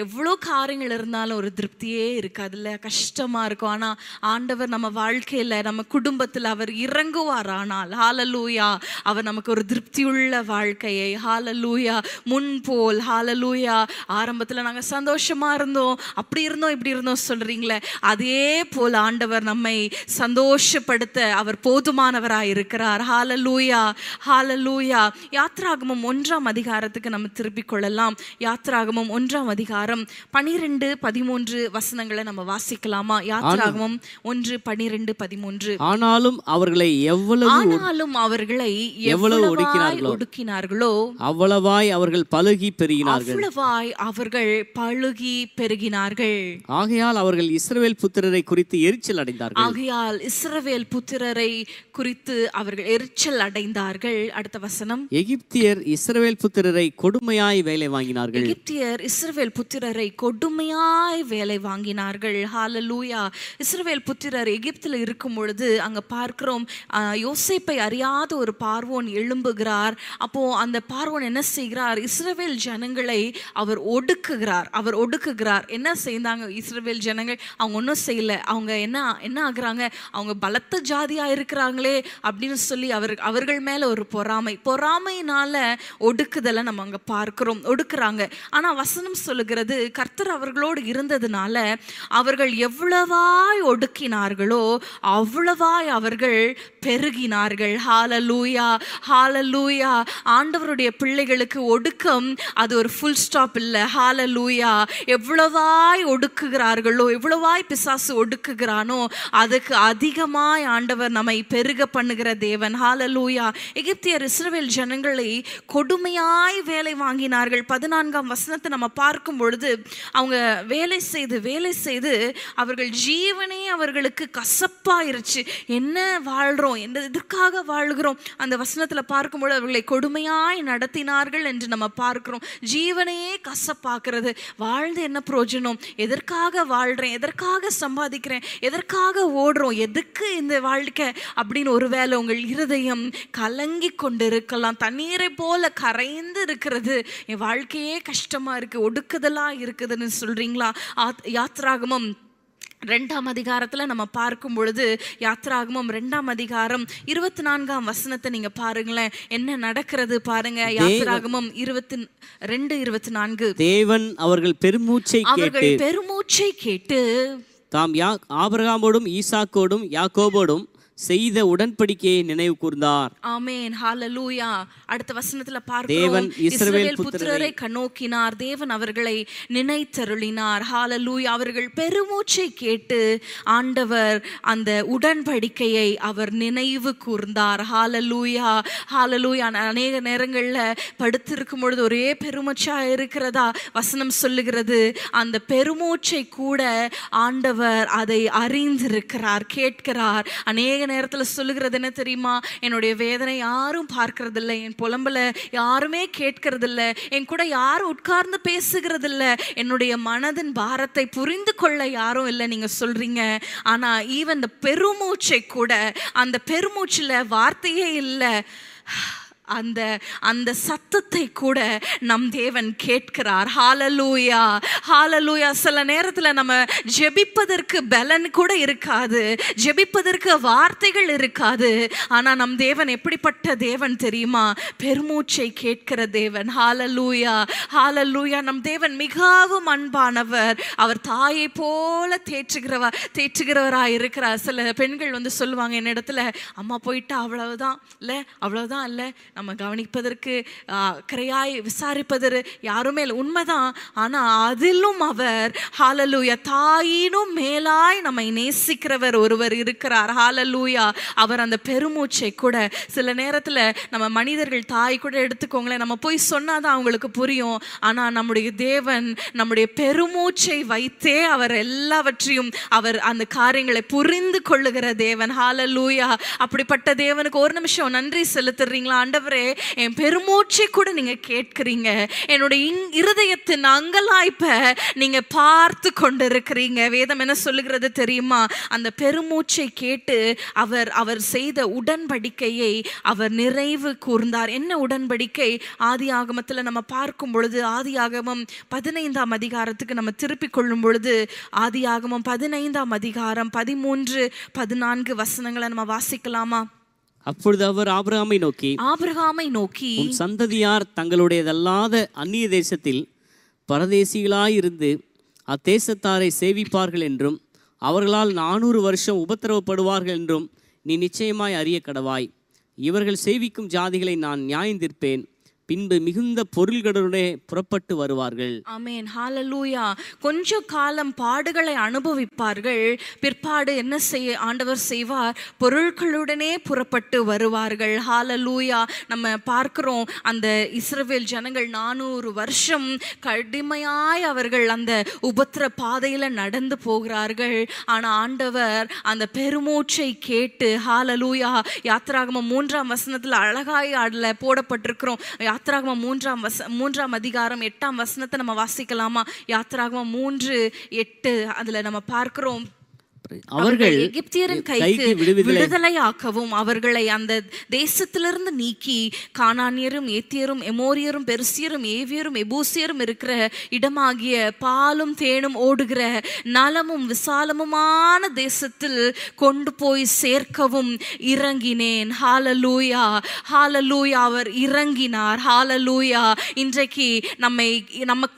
எவ்வளோ காரியங்கள் இருந்தாலும் ஒரு திருப்தியே இருக்காதுல்ல, கஷ்டமா இருக்கும். ஆனா ஆண்டவர் நம்ம வாழ்க்கையில நம்ம குடும்பத்துல அவர் இறங்குவார். ஆனால் ஹalleluya, அவர் நமக்கு ஒரு திருப்தியுள்ள வாழ்க்கையை, ஹalleluya, முன்போல், ஹalleluya. ஆரம்பத்துல நாங்க சந்தோஷமா இருந்தோம், அப்படி இருந்தோம், இப்படி இருந்தோம் சொல்றீங்களே, அதே போல் ஆண்டவர் நம்மை சந்தோஷப்படுத்த அவர் போதுமானவராய் இருக்கிறார். ஹalleluya, ஹalleluya. யாத்ராகமம் 1ஆம் அதிகாரத்துக்கு நம்ம திருப்பிக் கொள்ளலாம். யாத்ராகமம் 1ஆம் அதிகாரம் 12, 13 வசனங்களை நம்ம வாசிக்கலாமா? யாத்ராகமம் 1, 12, 13. ஆனாலும் அவர்களை எவ்வளவு ஒடுக்கினார்களோ அவ்வளவாய் அவர்கள் பலுகி பெருகினார்கள். ஆகையால் அவர்கள் இஸ்ரவேல் புத்திரரை குறித்து எரிச்சல் அடைந்தார்கள். அடுத்த வசனம், எகிப்தியர் இஸ்ரவேல் புத்திரரை கொடுமையாய் வேலை வாங்கினார்கள். ஹalleluya. இஸ்ரவேல் புத்திரர் எகிப்தில் இருக்கும் பொழுது அங்க பார்க்கிறோம், யோசேப்பை அறியாத ஒரு பார்வோன் எழும்புகிறார். அப்போ அந்த பார்வோன் என்ன செய்கிறார்? இஸ்ரவேல் ஜனங்களை அவர் ஒடுக்குகிறார். என்ன செய்தாங்க இஸ்ரவேல் ஜனங்கள்? அவங்க ஒன்றும் செய்யல. அவங்க என்ன ஆகுறாங்க? அவங்க பலத்த ஜாதியா இருக்கிறாங்களே அப்படின்னு சொல்லி அவர்கள் மேல ஒரு பொறாமையினால ஒடுக்குதலை நம்ம அங்க பார்க்கிறோம். ஒடுக்குறாங்க. ஆனா வசனம் சொல்லுகிறது, கர்த்தர் அவர்களோடு இருந்ததுனால அவர்கள் எவ்வளவாய் ஒடுக்கினார்களோ அவ்வளவாய் அவர்கள் பெருகினார்கள். ஹalleluya, ஹalleluya. ஆண்டவருடைய பிள்ளைகளுக்கு ஒடுக்கம் அது ஒரு ஃபுல் ஸ்டாப் இல்ல. ஹalleluya. எவ்வளவாய் ஒடுக்குகிறார்களோ, எவ்வளவாய் பிசாசு ஒடுக்குகிறானோ அதுக்கு அதிகமாய் ஆண்டவர் நம்மை பெருக பண்ணுகிற தேவன். ஹalleluya. எகிப்தியர் இஸ்ரவேல் ஜனங்களை கொடுமையாய் வேலை வாங்கினார்கள். 14ஆம் வசனத்தை நம்ம பார்க்கும் பொழுது அவங்க வேலை செய்து அவர்கள் ஜீவனே அவர்களுக்கு கசப்பாயிருச்சு. என்ன வாழ்றோம், எதற்காக வாழ்கிறோம்? அந்த வசனத்துல பார்க்கும்போது அவர்களை கொடுமையாய் நடத்தினார்கள் என்று நம்ம பார்க்கிறோம். ஜீவனே கசப்பாக்குறது. வாழ்ந்து என்ன பிரயோஜனம்? எதற்காக வாழ்றேன், எதற்காக சம்பாதிக்கிறேன், எதற்காக ஓடுறோம், எதுக்கு இந்த வாழ்க்கை அப்படின்னு ஒருவேளை உங்கள் இருதயம் கலங்கி கொண்டு இருக்கலாம். தண்ணீரை போல கரைந்து இருக்கிறது, என் வாழ்க்கையே கஷ்டமா இருக்கு, ஒடுக்குதலா இருக்குதுன்னு சொல்றீங்களா? யாத்ராகமம் 2ஆம் அதிகாரத்துல நம்ம பார்க்கும் பொழுது, யாத்ராகமம் 2ஆம் அதிகாரம் 24ஆம் வசனத்தை நீங்க பாருங்களேன், என்ன நடக்கிறது பாருங்க. யாத்ராகமம் 22:24. தேவன் அவர்கள் பெருமூச்சை கேட்டு தாம் ஆபிரகாமோடும் ஈசாக்கோடும் யாக்கோபோடும் செய்த உடன்படிக்கையை நினைவு கூர்ந்தார். ஆமென், ஹalleluya. அடுத்த வசனத்துல பார்க்கிறோம், இஸ்ரவேல் புத்திரரை கண்ணோக்கினார், தேவன் அவர்களை நினைத்தருளினார். ஹalleluya. அவர்கள் பெருமூச்சை கேட்டு ஆண்டவர் அந்த உடன்படிக்கையை அவர் நினைவு கூர்ந்தார். ஹalleluya, ஹalleluya. அநேக நேரங்கள்ல படுத்திருக்கும் பொழுது ஒரே பெருமூச்சா இருக்கிறதா வசனம் சொல்லுகிறது. அந்த பெருமூச்சை கூட ஆண்டவர் அதை அறிந்திருக்கிறார், கேட்கிறார். அநேக நேரத்துல சொல்லுகிறது என்ன தெரியுமா? என்னுடைய வேதனை யாரும் பார்க்கறது இல்லை, என் புலம்பல யாருமே கேட்கறது இல்லை, என் கூட யாரும் உட்கார்ந்து பேசுகிறது இல்லை, என்னுடைய மனதின் பாரத்தை புரிந்து கொள்ள யாரும் இல்லை நீங்க சொல்றீங்க. ஆனா ஈவன் இந்த பெருமூச்சை கூட, அந்த பெருமூச்சுல வார்த்தையே இல்லை, அந்த சத்தத்தை கூட நம் தேவன் கேட்கிறார். ஹalleluya, ஹalleluya. சில நேரத்துல நம்ம ஜெபிப்பதற்கு பலன் கூட இருக்காது, ஜெபிப்பதற்கு வார்த்தைகள் இருக்காது. ஆனா நம் தேவன் எப்படிப்பட்ட தேவன் தெரியுமா? பெருமூச்சை கேட்கிற தேவன். ஹalleluya, ஹalleluya. நம் தேவன் மிகவும் அன்பானவர். அவர் தாயை போல தேற்றுகிறவராய் இருக்கிறார். சில பெண்கள் வந்து சொல்லுவாங்க என்னிடத்துல, அம்மா போயிட்டா அவ்வளவுதான் இல்ல, நம்ம கவனிப்பதற்கு கரையாய் விசாரிப்பது யாருமே இல்லை. உண்மைதான். ஆனா அதிலும் அவர் ஹalleluya, தாயினும் மேலாய் நம்மை நேசிக்கிறவர் ஒருவர் இருக்கிறார். ஹalleluya. அவர் அந்த பெருமூச்சை கூட சில நேரத்துல நம்ம மனிதர்கள், தாய் கூட எடுத்துக்கோங்களேன், நம்ம போய் சொன்னாதான் அவங்களுக்கு புரியும். ஆனா நம்முடைய தேவன் நம்முடைய பெருமூச்சை வைத்தே அவர் எல்லாவற்றையும், அவர் அந்த காரியங்களை புரிந்து கொள்ளுகிற தேவன். ஹalleluya. அப்படிப்பட்ட தேவனுக்கு ஒரு நிமிஷம் நன்றி செலுத்துறீங்களா? ஆண்டவரே, ஆண்டவரே என் பெருமூச்சை கூட நீங்க கேட்கிறீங்க, என்னுடைய இருதயத்தின் அங்கலாய்ப்ப நீங்க பார்த்து கொண்டிருக்கிறீங்க. வேதம் என்ன சொல்லுகிறது தெரியுமா? அந்த பெருமூச்சை கேட்டு அவர் செய்த உடன்படிக்கையை அவர் நிறைவு கூர்ந்தார். என்ன உடன்படிக்கை? ஆதியாகமத்தில் நம்ம பார்க்கும் பொழுது, ஆதியாகமம் 15ஆம் அதிகாரத்துக்கு நம்ம திருப்பிக் கொள்ளும் பொழுது, ஆதியாகமம் 15ஆம் அதிகாரம் 13-14 வசனங்களை நம்ம வாசிக்கலாமா? அப்பொழுது அவர் ஆபிரகாமை நோக்கி உன் சந்ததியார் தங்களுடையதல்லாத அந்நிய தேசத்தில் பரதேசிகளாயிருந்து அத்தேசத்தாரை சேவிப்பார்கள் என்றும் அவர்களால் 400 வருஷம் உபத்திரவப்படுவார்கள் என்றும் நீ நிச்சயமாய் அறிய கடவாய். இவர்கள் சேவிக்கும் ஜாதிகளை நான் நியாயந்தீர்ப்பேன், பின்பு மிகுந்த பொருள்களுடனே புறப்பட்டு வருவார்கள். ஆமென், ஹல்லேலூயா. கொஞ்ச காலம் பாடுகளை அனுபவிப்பார்கள், பிற்பாடு என்ன ஆண்டவர் செய்வார்? பொருட்களுடனே புறப்பட்டு வருவார்கள். ஹல்லேலூயா. நம்ம பார்க்கிறோம், அந்த இஸ்ரவேல் ஜனங்கள் 400 வருஷம் கடுமையாய் அவர்கள் அந்த உபத்திர பாதையில நடந்து போகிறார்கள். ஆனா ஆண்டவர் அந்த பெருமூச்சை கேட்டு, ஹல்லேலூயா, யாத்திராகமம் 3ஆம் வசனத்துல அழகாய் அதுல போடப்பட்டிருக்கிறோம். யாத்திராகமம் 3ஆம் அதிகாரம் 8ஆம் வசனத்தை நம்ம வாசிக்கலாமா? யாத்திராகமம் 3:8 அதுல நம்ம பார்க்கிறோம், அவர்கள் எகிப்தியரின் கைக்கு விடுதலையாக்கவும் அவர்களை அந்த தேசத்திலிருந்து நீக்கி கானானியரும் ஏத்தியரும் எமோரியரும் பெருசியரும் ஏவியரும் எபூசியரும் இருக்கிற இடமாகிய பாலும் தேனும் ஓடுகிற நலமும் விசாலமுமான தேசத்தில் கொண்டு போய் சேர்க்கவும் இறங்கினேன். ஹல்லேலூயா, ஹல்லேலூயா. அவர் இறங்கினார். ஹல்லேலூயா. இன்றைக்கு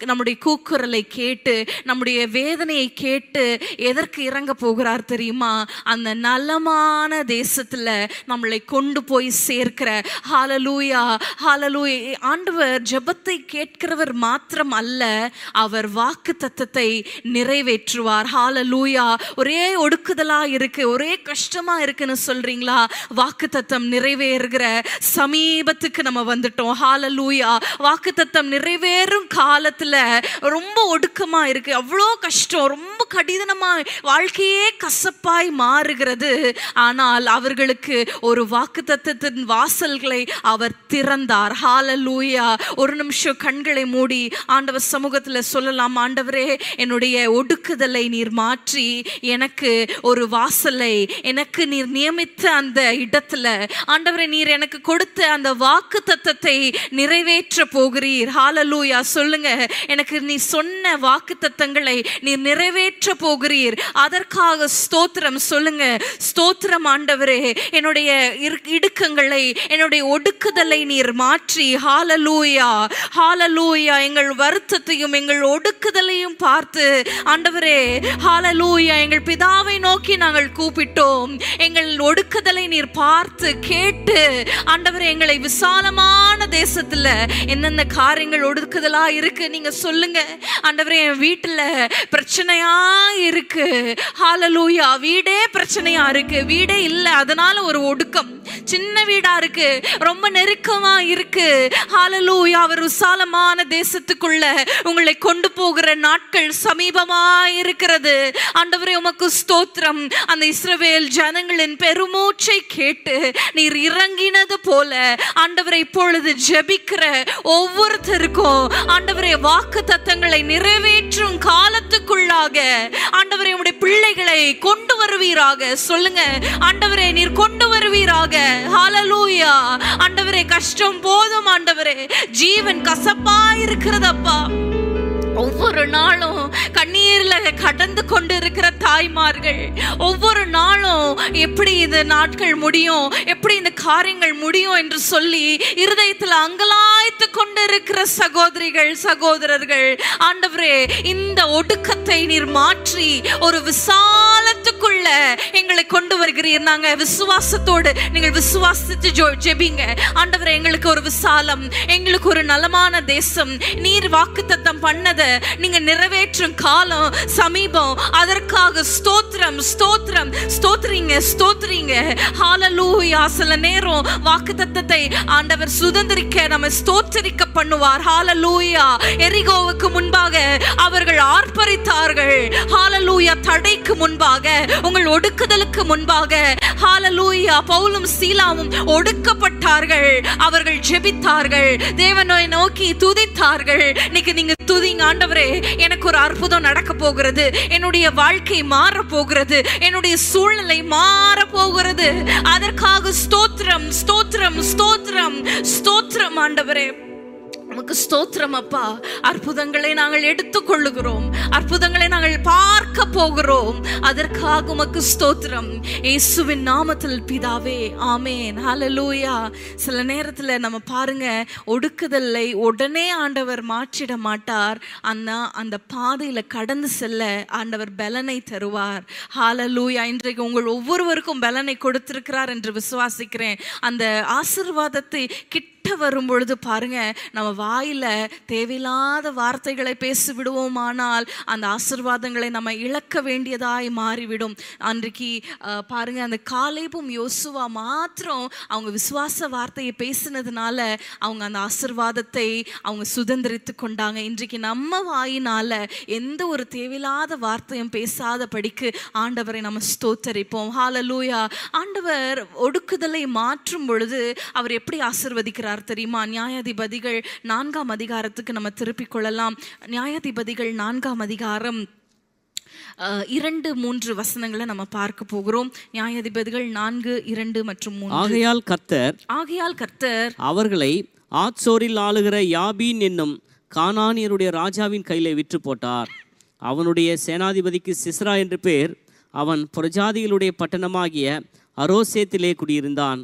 நம்முடைய கூக்குரலை கேட்டு, நம்முடைய வேதனையை கேட்டு எதற்கு இறங்க போகிறார் தெரியுமா? அந்த நலமான தேசத்துல நம்மளை கொண்டு போய் சேர்க்கிற. ஹல்லேலூயா, ஹல்லேலூயா. ஆண்டவர் ஜெபத்தை கேட்கிறவர் மாத்திரம் அல்ல, அவர் வாக்குத்தத்தத்தை நிறைவேற்றுவார். ஹல்லேலூயா. ஒரே ஒடுக்குதலா இருக்கு, ஒரே கஷ்டமா இருக்குன்னு சொல்றீங்களா? வாக்குத்தத்தம் நிறைவேறுகிற சமீபத்துக்கு நம்ம வந்துட்டோம். ஹல்லேலூயா. வாக்குத்தத்தம் நிறைவேறும் காலத்துல ரொம்ப ஒடுக்கமா இருக்கு, அவ்வளோ கஷ்டம், ரொம்ப கடினமா, வாழ்க்கையே கசப்பாய் மாறுகிறது. ஆனால் அவர்களுக்கு ஒரு வாக்குத்தத்தத்தின் வாசல்களை அவர் திறந்தார். ஹல்லேலூயா. ஒரு நிமிஷம் கண்களை மூடி ஆண்டவர் சமூகத்துல சொல்லலாம், ஆண்டவரே, என்னுடைய ஒடுக்குதலை நீர் மாற்றி எனக்கு ஒரு வாசலை, எனக்கு நீர் நியமித்த அந்த இடத்துல, ஆண்டவரே, நீர் எனக்கு கொடுத்த அந்த வாக்குத்தத்தத்தை நிறைவேற்ற போகிறீர். ஹல்லேலூயா. சொல்லுங்க, எனக்கு நீ சொன்ன வாக்குத்தத்தங்களை நீர் நிறைவேற்ற போகிறீர், அதற்காக ஸ்தோத்திரம். சொல்லுங்க, ஸ்தோத்திரம் ஆண்டவரே. என்னுடைய இடுக்கங்களை, என்னுடைய ஒடுக்குதலை நீர் மாற்றி, ஹல்லேலூயா, ஹல்லேலூயா, எங்கள் வருத்தத்தையும் எங்கள் ஒடுக்குதலையும் பார்த்து, ஆண்டவரே, ஹல்லேலூயா, எங்கள் பிதாவை நோக்கி நாங்கள் கூப்பிட்டோம், எங்கள் ஒடுக்குதலை நீர் பார்த்து கேட்டு, ஆண்டவரே, எங்களை விசாலமான தேசத்துல என்னென்ன காரியங்கள் ஒடுக்குதலா இருக்கு நீங்க சொல்லுங்க. ஆண்டவரே, என் வீட்டுல பிரச்சனையா இருக்கு. ஹல்லேலூயா. வீடே பிரச்சனையா இருக்கு, வீடே இல்ல, அதனால ஒரு ஒடுக்கம். சின்ன வீடா இருக்கு, ரொம்ப நெருக்கமா இருக்கு. ஹல்லேலூயா. அவர் விசாலமான தேசத்துக்குள்ள உங்களை கொண்டு போகிற நாட்கள் சமீபமா இருக்கிறது. ஆண்டவரே, உமக்கு ஸ்தோத்திரம். அந்த இஸ்ரவேல் ஜனங்களின் பெருமூச்சை கேட்டு நீர் இறங்கினது போல, ஆண்டவரை, இப்பொழுது ஜெபிக்கிற ஒவ்வொருத்தருக்கும் ஆண்டவரே வாக்குத்தத்தங்களை நிறைவேற்றும் காலத்துக்குள்ளாக ஆண்டவரே உம்முடைய பிள்ளைகளை கொண்டு வருவீராக. சொல்லுங்க, ஆண்டவரே, நீர் கொண்டு வருவீராக. ஹல்லேலூயா. ஆண்டவரே, கஷ்டம் போதும் ஆண்டவரே, ஜீவன் கசப்பா இருக்கிறதப்பா. ஒவ்வொரு நாளும் கண்ணீர்ல கடந்து கொண்டு இருக்கிற தாய்மார்கள், ஒவ்வொரு நாளும் எப்படி இந்த நாட்கள் முடியும், எப்படி இந்த காரியங்கள் முடியும் என்று சொல்லி இருதயத்தில் அங்கலாய்த்து கொண்டு இருக்கிற சகோதரிகள், சகோதரர்கள், ஆண்டவரே, இந்த ஒடுக்கத்தை நீர் மாற்றி ஒரு விசாலத்துக்குள்ள எங்களை கொண்டு வருகிறீர். நாங்க விசுவாசத்தோடு, நீங்கள் விசுவாசித்து ஜெபிங்க. ஆண்டவரே, எங்களுக்கு ஒரு விசாலம், எங்களுக்கு ஒரு நலமான தேசம், நீர் வாக்குத்தத்தம் பண்ணத நீங்க நிறைவேற்றும் காலம் சமீபம். அதற்காக ஸ்தோத்திரம், ஸ்தோத்திரம், ஸ்தோத்திரிங்க, ஸ்தோத்திரிங்க. ஹல்லேலூயா. சில நேரம் வாக்குத்தத்தத்தை ஆண்டவர் சுதந்திரிக்க நம்ம ஸ்தோத்திரிக்க பண்ணுவார். ஹல்லேலூயா. எரிகோவுக்கு முன்பாக அவர்கள் ஆர்ப்பரித்தார்கள். ஹல்லேலூயா. தடைக்கு முன்பாக, உங்கள் ஒடுக்குதலுக்கு முன்பாக ஹalleluya. பவுலும் சீலாவும் ஒடுக்கப்பட்டார்கள், அவர்கள் ஜெபித்தார்கள், தேவனை நோக்கி துதித்தார்கள். இன்னைக்கு நீங்க துதிங்க, ஆண்டவரே எனக்கு ஒரு அற்புதம் நடக்க போகிறது, என்னுடைய வாழ்க்கை மாற போகிறது, என்னுடைய சூழ்நிலை மாற போகிறது, அதற்காக ஸ்தோத்திரம் ஸ்தோத்திரம் ஸ்தோத்திரம் ஸ்தோத்திரம். ஆண்டவரே உமக்கு ஸ்தோத்திரம் அப்பா. அற்புதங்களை நாங்கள் எடுத்துக்கொள்ளுகிறோம், அற்புதங்களை நாங்கள் பார்க்க போகிறோம், அதற்காக உமக்கு ஸ்தோத்திரம். இயேசுவின் நாமத்தில் பிதாவே, ஆமென், ஹalleluya. சில நேரத்துல நம்ம பாருங்க, ஒடுக்குதலை உடனே ஆண்டவர் மாற்றிட மாட்டார். அந்த பாதையில கடந்து செல்ல ஆண்டவர் பலனை தருவார். ஹalleluya. இன்றைக்கு உங்கள் ஒவ்வொருவருக்கும் பலனை கொடுத்திருக்கிறார் என்று விசுவாசிக்கிறேன். அந்த ஆசீர்வாதத்தை கிட்ட வரும் பொழுது பாருங்க, நம்ம வாயில தேவையில்லாத வார்த்தைகளை பேசி விடுவோமானால் அந்த ஆசீர்வாதங்களை நம்ம இழக்க வேண்டியதாய் மாறிவிடும். அன்றைக்கு பாருங்க, அந்த காலேபும் யோசுவா மாத்திரம் அவங்க விசுவாச வார்த்தையை பேசினதுனால அவங்க அந்த ஆசீர்வாதத்தை அவங்க சுதந்திரித்து கொண்டாங்க. இன்றைக்கு நம்ம வாயினால எந்த ஒரு தேவையில்லாத வார்த்தையும் பேசாத படிக்கு ஆண்டவரை நம்ம ஸ்தோத்தரிப்போம். ஹalleluya. ஆண்டவர் ஒடுக்குதலை மாற்றும் பொழுது அவர் எப்படி ஆசீர்வதிக்கிறார் தெரியுமா? நியாயாதிபதிகள் 4ஆம் அதிகாரத்துக்கு நம்ம திருப்பிக் கொள்ளலாம். நியாயாதிபதிகள் 4ஆம் அதிகாரம் 2-3 வசனங்களை நம்ம பார்க்க போகிறோம். நியாயாதிபதிகள் 4:2 மற்றும் 3. ஆகையால் கர்த்தர் அவர்களை ஆத்சோரில் ஆளுகிற யாபீன் என்னும் கானானியருடைய ராஜாவின் கையிலே விற்று போட்டார். அவனுடைய சேனாதிபதிக்கு சிஸ்ரா என்று பேர். அவன் புரஜாதிகளுடைய பட்டணமாகிய அரோசேத்திலே குடியிருந்தான்.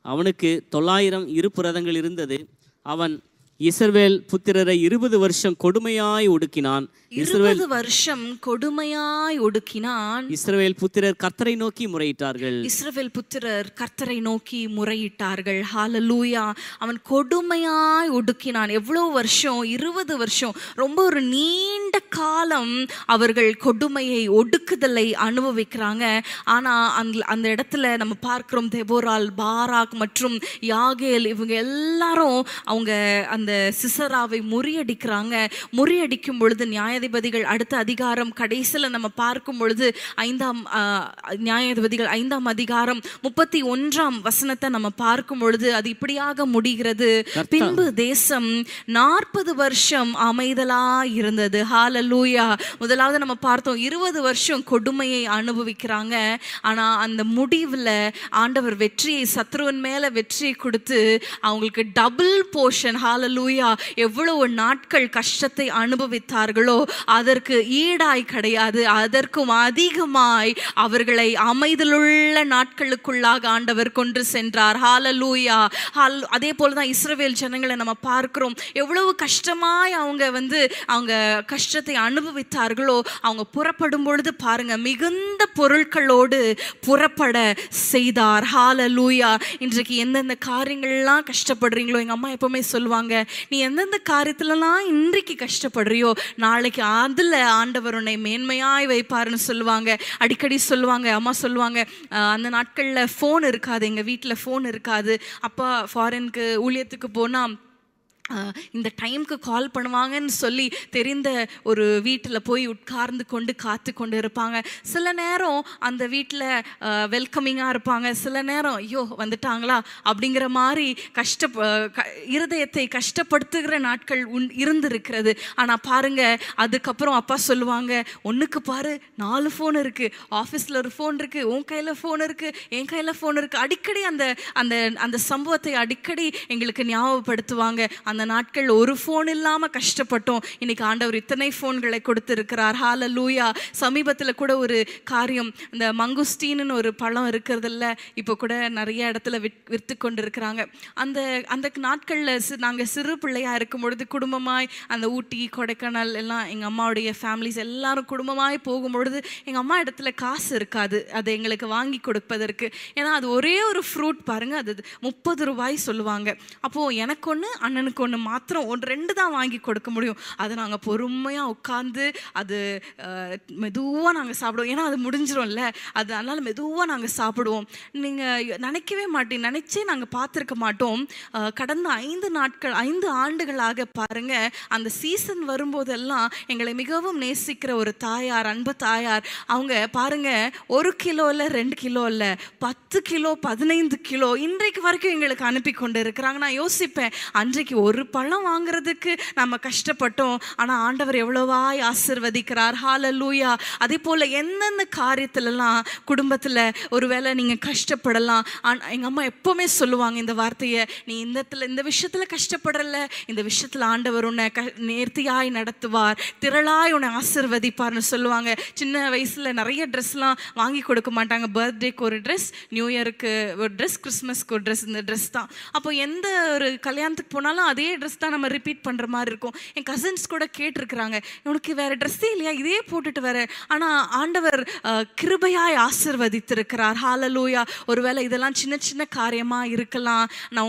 அவனுக்கு 900 இருப்புரதங்கள் இருந்தது. அவன் இஸ்ரவேல் புத்திரரை 20 வருஷம் கொடுமையாய் ஒடுக்கினான். 20 வருஷம் கொடுமையாய் ஒடுக்கினான். இஸ்ரவேல் புத்திரர் கர்த்தரை நோக்கி முறையிட்டார்கள். இஸ்ரவேல் புத்திரர் கர்த்தரை நோக்கி முறையிட்டார்கள். ஹalleluya. அவன் கொடுமையாய் ஒடுக்கினான். எவ்வளவு வருஷம்? 20 வருஷம். ரொம்ப ஒரு நீண்ட காலம் அவர்கள் கொடுமையை, ஒடுக்குதலை அனுபவிக்கிறாங்க. ஆனா அந்த இடத்துல நம்ம பார்க்கிறோம், தெபோரால், பாராக் மற்றும் யாகேல் இவங்க எல்லாரும் அவங்க அந்த சிசராவை முறியடிக்கிறாங்க. முறியடிக்கும் பொழுது நியாயாதிபதிகள் அடுத்த அதிகாரம் கடைசியில் நம்ம பார்க்கும் பொழுது நியாயாதிபதிகள் 5ஆம் அதிகாரம் 31ஆம் வசனத்தை நம்ம பார்க்கும் பொழுது அது இப்படியாக முடிகிறது. பின்பு தேசம் 40 வருஷம் அமைதலா இருந்தது. ஹalleluya. முதலாவது நம்ம பார்த்தோம், 20 வருஷம் கொடுமையை அனுபவிக்கிறாங்க. ஆனா அந்த முடிவில் ஆண்டவர் வெற்றியை, சத்ருவின் மேல வெற்றியை கொடுத்து அவங்களுக்கு டபுள் போர்ஷன். ஹalleluya. எவ்வளவு நாட்கள் கஷ்டத்தை அனுபவித்தார்களோ அதற்கு ஈடாய் கிடையாது, அதற்கும் அதிகமாய் அவர்களை அமைதலுள்ள நாட்களுக்குள்ளாக ஆண்டவர் கொண்டு சென்றார். ஹalleluya. அதே போலதான் இஸ்ரவேல் ஜனங்களை நம்ம பார்க்கிறோம். எவ்வளவு கஷ்டமாய் அவங்க கஷ்டத்தை அனுபவித்தார்களோ அவங்க புறப்படும் பொழுது பாருங்க, மிகுந்த பொருட்களோடு புறப்பட செய்தார். ஹalleluya. இன்றைக்கு எந்தெந்த காரியங்கள்லாம் கஷ்டப்படுறீங்களோ, எங்க அம்மா எப்பவுமே சொல்லுவாங்க, நீ எந்தெந்த காரியத்துலலாம் இன்றைக்கு கஷ்டப்படுறியோ நாளைக்கு அதுல ஆண்டவர் உன்னை மேன்மையாய் வைப்பாருன்னு சொல்லுவாங்க. அடிக்கடி சொல்லுவாங்க, அம்மா சொல்லுவாங்க, அந்த நாட்கள்ல ஃபோன் இருக்காது, எங்க வீட்டுல ஃபோன் இருக்காது. அப்பா ஃபாரினுக்கு ஊழியத்துக்கு போனா இந்த டைமுக்கு கால் பண்ணுவாங்கன்னு சொல்லி தெரிந்த ஒரு வீட்டில் போய் உட்கார்ந்து கொண்டு காத்து கொண்டு இருப்பாங்க. சில நேரம் அந்த வீட்டில் வெல்கமிங்காக இருப்பாங்க, சில நேரம் ஐயோ வந்துட்டாங்களா அப்படிங்கிற மாதிரி இருதயத்தை கஷ்டப்படுத்துகிற நாட்கள் இருந்திருக்கிறது. ஆனால் பாருங்க, அதுக்கப்புறம் அப்பா சொல்லுவாங்க, ஒன்றுக்கு பாரு 4 ஃபோன் இருக்குது, ஆஃபீஸில் ஒரு ஃபோன் இருக்குது, உன் கையில் ஃபோன் இருக்குது, என் கையில் ஃபோன் இருக்குது. அடிக்கடி அந்த சம்பவத்தை அடிக்கடி எங்களுக்கு ஞாபகப்படுத்துவாங்க. அந்த நாட்கள் ஒரு ஃபோன் இல்லாமல் கஷ்டப்பட்டோம், இன்னைக்கு ஆண்டவர் இத்தனை ஃபோன்களை கொடுத்திருக்கிறார். ஹalleluya. சமீபத்தில் கூட ஒரு காரியம், இந்த மங்குஸ்டீன்னு ஒரு பழம் இருக்கிறதில்ல, இப்போ கூட நிறைய இடத்துல விற்று கொண்டு இருக்கிறாங்க. அந்த நாட்களில் நாங்கள் சிறு பிள்ளையாக இருக்கும் பொழுது குடும்பமாய் அந்த ஊட்டி, கொடைக்கானல் எல்லாம் எங்கள் அம்மாவுடைய ஃபேமிலிஸ் எல்லாரும் குடும்பமாய் போகும்பொழுது எங்கள் அம்மா இடத்துல காசு இருக்காது அதை எங்களுக்கு வாங்கி கொடுப்பதற்கு. ஏன்னா அது ஒரே ஒரு ஃப்ரூட் பாருங்கள், அது 30 ரூபாய் சொல்லுவாங்க. அப்போது எனக்கு ஒன்று, அண்ணனுக்கு ஒன்று மாத்திரம் 1-2 தான் வாங்கி கொடுக்க முடியும். அதை நாங்கள் பொறுமையாக உட்காந்து அது மெதுவாக நாங்கள் சாப்பிடுவோம். ஏன்னா அது முடிஞ்சிடும்ல, அது அதனால் மெதுவாக நாங்கள் சாப்பிடுவோம். நீங்கள் நினைக்கவே மாட்டீங்க, நினச்சே நாங்கள் பார்த்துருக்க மாட்டோம். கடந்த 5 ஆண்டுகளாக பாருங்க, அந்த சீசன் வரும்போதெல்லாம் எங்களை மிகவும் நேசிக்கிற ஒரு தாயார், அன்பு தாயார், அவங்க பாருங்க 1 கிலோ இல்லை 2 கிலோ இல்லை 10 கிலோ 15 கிலோ இன்றைக்கு வரைக்கும் எங்களுக்கு அனுப்பி கொண்டு இருக்கிறாங்க. நான் யோசிப்பேன், அன்றைக்கு ஒரு பழம் வாங்குறதுக்கு நம்ம கஷ்டப்பட்டோம், ஆனால் ஆண்டவர் எவ்வளவாய் ஆசீர்வதிக்கிறார். ஹல்லேலூயா. அதே போல் எந்தெந்த காரியத்திலலாம் குடும்பத்தில் ஒருவேளை நீங்கள் கஷ்டப்படலாம், எங்கள் அம்மா எப்போவுமே சொல்லுவாங்க இந்த வார்த்தையை, நீ இந்த விஷயத்தில் கஷ்டப்படல, இந்த விஷயத்தில் ஆண்டவர் உன்னை நேர்த்தியாய் நடத்துவார், திரளாய் உன்னை ஆசீர்வதிப்பார்னு சொல்லுவாங்க. சின்ன வயசில் நிறைய ட்ரெஸ்லாம் வாங்கி கொடுக்க மாட்டாங்க. பர்த்டேக்கு ஒரு ட்ரெஸ், நியூ இயருக்கு ஒரு ட்ரெஸ், கிறிஸ்மஸ்க்கு ஒரு ட்ரெஸ், இந்த ட்ரெஸ் தான். அப்போ எந்த ஒரு கல்யாணத்துக்கு போனாலும் அதே ட்ரெஸ் தான் நம்ம ரிப்பீட் பண்ணுற மாதிரி இருக்கும். என் கசின்ஸ் கூட கேட்டிருக்கிறாங்க, உனக்கு வேறு ட்ரெஸ்ஸே இல்லையா, இதே போட்டுட்டு வேற. ஆனால் ஆண்டவர் கிருபையாய் ஆசீர்வதித்திருக்கிறார். ஹல்லேலூயா. ஒருவேளை இதெல்லாம் சின்ன சின்ன காரியமாக இருக்கலாம். நான்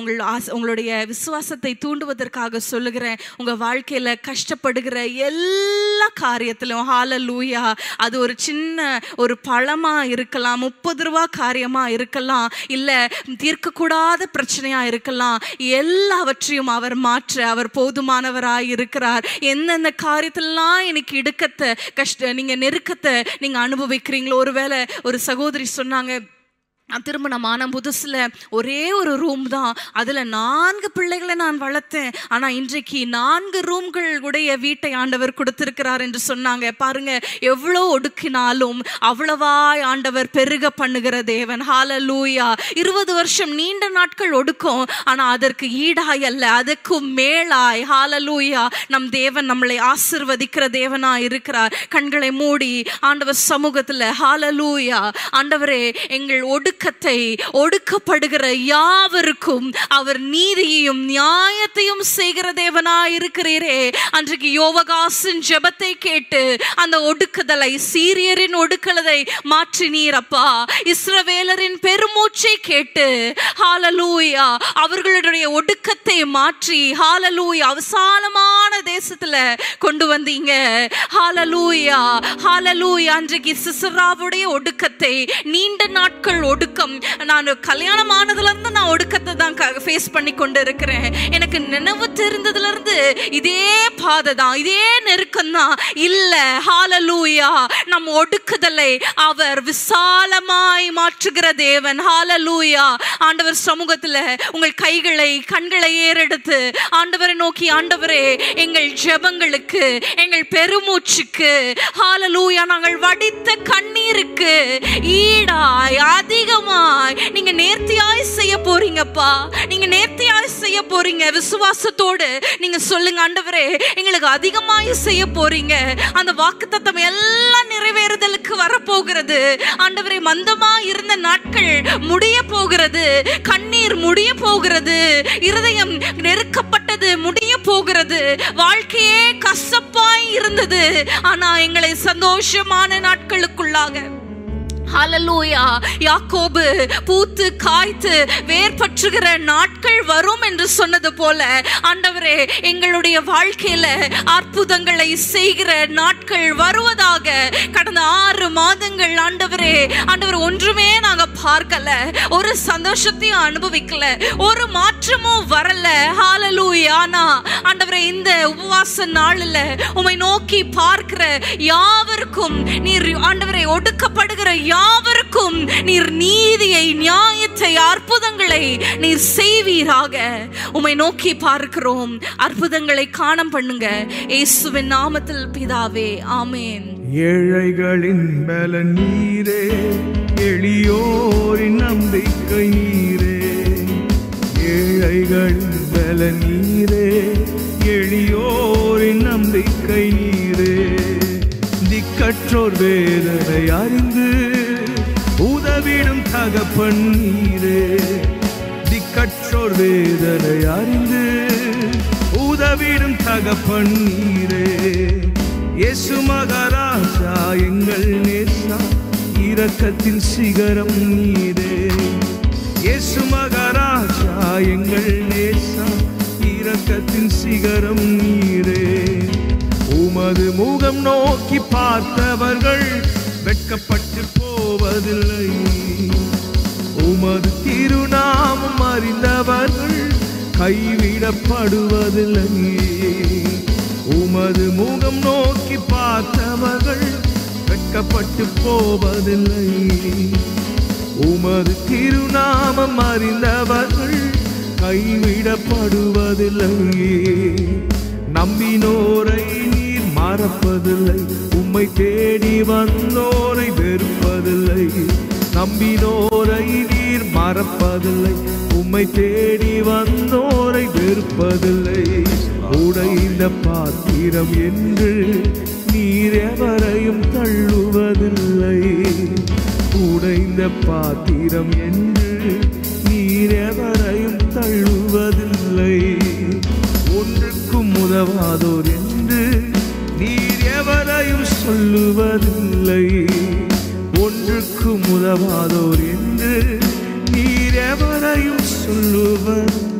உங்களுடைய விசுவாசத்தை தூண்டுவதற்காக சொல்லுகிறேன். உங்கள் வாழ்க்கையில் கஷ்டப்படுகிற எல்லா காரியத்திலும் ஹல்லேலூயா, அது ஒரு சின்ன ஒரு பழமாக இருக்கலாம், 30 ரூபா காரியமாக இருக்கலாம், இல்லை தீர்க்கக்கூடாத பிரச்சனையாக இருக்கலாம், எல்லாவற்றையும் அவர் மாற்ற அவர் போதுமானவராய் இருக்கிறார். எந்தெந்த காரியத்திலலாம் எனக்கு இடுக்கத்தை நீங்கள் நெருக்கத்தை நீங்கள் அனுபவிக்கிறீங்களோ, ஒருவேளை ஒரு சகோதரி சொன்னாங்க, திருமணமான புதுசில் ஒரே ஒரு ரூம் தான், அதில் 4 பிள்ளைகளை நான் வளர்த்தேன், ஆனால் இன்றைக்கு 4 ரூம்கள் உடைய வீட்டை ஆண்டவர் கொடுத்திருக்கிறார் என்று சொன்னாங்க. பாருங்க, எவ்வளோ ஒடுக்கினாலும் அவ்வளவாய் ஆண்டவர் பெருக பண்ணுகிற தேவன். ஹல்லேலூயா. 20 வருஷம் நீண்ட நாட்கள் ஒடுக்கும், ஆனால் அதற்கு ஈடாய் அல்ல, அதற்கும் மேலாய் ஹல்லேலூயா நம் தேவன் நம்மளை ஆசீர்வதிக்கிற தேவனாய் இருக்கிறார். கண்களை மூடி ஆண்டவர் சமூகத்தில் ஹல்லேலூயா, ஆண்டவரே எங்கள் ஒடுக்கப்படுகிற யாவருக்கும் அவர் நீதியையும் நியாயத்தையும் செய்கிற தேவனாய் இருக்கிறீரே. அன்றைக்கு யோவகாசின் ஜெபத்தை கேட்டு அந்த ஒடுக்குதலை, சீரியரின் ஒடுக்குதலை மாற்றினீர் அப்பா. இஸ்ரவேலரின் பெருமூச்சை கேட்டு ஹல்லேலூயா அவர்களுடைய ஒடுக்கத்தை மாற்றி ஹல்லேலூயா விசாலமான தேசத்துல கொண்டு வந்தீங்க. ஹல்லேலூயா ஹல்லேலூயா. அன்றைக்கு சிசராவுடைய ஒடுக்கத்தை, நீண்ட நாட்கள் ஒடுக்கம், நான் கல்யாணம் ஆனதுல இருந்து நான் ஒடுக்கத்தை தான் ஃபேஸ் பண்ணி கொண்டு இருக்கிறேன். எனக்கு நினைவு தெரிந்ததுல இருந்து இதே பாதை தான், இதே நெருக்கம் தான். இல்ல ஹல்லேலூயா, நம் ஒடுக்குதலை அவர் விசாலமாய் மாற்றுகிற தேவன். ஹல்லேலூயா. ஆண்டவர் சமூகத்துல உங்கள் கைகளை கண்களை ஏறெடுத்து ஆண்டவரை நோக்கி, ஆண்டவரே எங்கள் ஜெபங்களுக்கு, எங்கள் பெருமூச்சுக்கு ஹல்லேலூயா நாங்கள் வடித்த கண்ணீருக்கு ஈடாய் அதிகமாய் நீங்க நேர்த்தியாய் செய்ய போறீங்கப்பா. நீங்க நேர்த்தியாய் செய்ய போறீங்க. விசுவாசத்தோடு நீங்க சொல்லுங்க, ஆண்டவரே எங்களுக்கு அதிகமாய் செய்ய போறீங்க. அந்த வாக்குத்தத்தம் எல்லாம் நிறைவேறுதலுக்கு வரப்போகிறது. ஆண்டவரே, மந்தமா இருந்த நாட்கள் முடிய போகிறது, கண்ணீர் முடிய போகிறது, இருதயம் நெருக்கப்பட்டது முடிய போகிறது, வாழ்க்கையே கசப்பாய் இருந்தது, ஆனா எங்களை சந்தோஷமான நாட்களுக்குள்ளாக ஹல்லேலூயா யாக்கோபு பூத்து காய்த்து வேர்பற்றுகிற நாட்கள் வரும் என்று சொன்னது போல ஆண்டவரே எங்களுடைய வாழ்க்கையில அற்புதங்களை செய்கிற நாட்கள் வருவதாக. கடந்த 6 மாதங்கள் ஆண்டவரே ஒன்றுமே நாங்க பார்க்கல, ஒரு சந்தோஷத்தையும் அனுபவிக்கல, ஒரு மாற்றமும் வரல. ஹல்லேலூயா. ஆண்டவரே இந்த உபவாச நாளில் உம்மை நோக்கி பார்க்கிற யாவருக்கும் நீர் ஆண்டவரே ஒடுக்கப்படுகிற யாவருக்கும் நீர் நீதியை, நியாயத்தை, அற்புதங்களை நீர் செய்வீராக. உம்மை நோக்கி பார்க்கிறோம். அற்புதங்களை காணம் பண்ணுங்க இயேசுவின் நாமத்தில் பிதாவே, ஆமென். ஏழைகளின் பலன் நீரே, எளியோரின் நம்பிக்கை நீரே. ஏழைகளின் பலன் நீரே, எளியோரின் நம்பிக்கை நீரே. திக்கற்றோர் வேதனை அறிந்து உதவிடும் தகப்பன் நீரே. திக்கற்றோர் வேதனை அறிந்து உதவிடும் தகப்பன் நீரே. இயேசு மகாராஜா எங்கள் நேசா, இரக்கத்தின் சிகரம் நீரே. இயேசு மகாராஜா எங்கள் நேசா, இரக்க இரக்கத்தின் சிகரம் நீரே. உமது முகம் நோக்கி பார்த்தவர்கள் வெட்கப்பட்டு போவதில்லை. உமது திருநாமம் அறிந்தவர்கள் கைவிடப்படுவதில்லை. உமது முகம் நோக்கி பார்த்தவர்கள் வெட்கப்பட்டு போவதில்லை. உமது திருநாமம் அறிந்தவர்கள் கைவிடப்படுவதில்லை. நம்பினோரை நீர் மறப்பதில்லை. உம்மை தேடி வந்தோரை வெறுப்பதில்லை. நம்பினோரை நீர் மறப்பதில்லை. உம்மை தேடி வந்தோரை வெறுப்பதில்லை. உடைந்த பாத்திரம் என்று நீர் எவரையும் தள்ளுவதில்லை. உடைந்த பாத்திரம் என்று நீர் எவரையும் தள்ளுவதில்லை. ஒன்றுக்கும் உதவாதோர் என்று நீர் எவரையும் சொல்லுவதில்லை. ஒன்றுக்கும் உதவாதோர் என்று நீர் எவரையும் சொல்லுவதில்லை.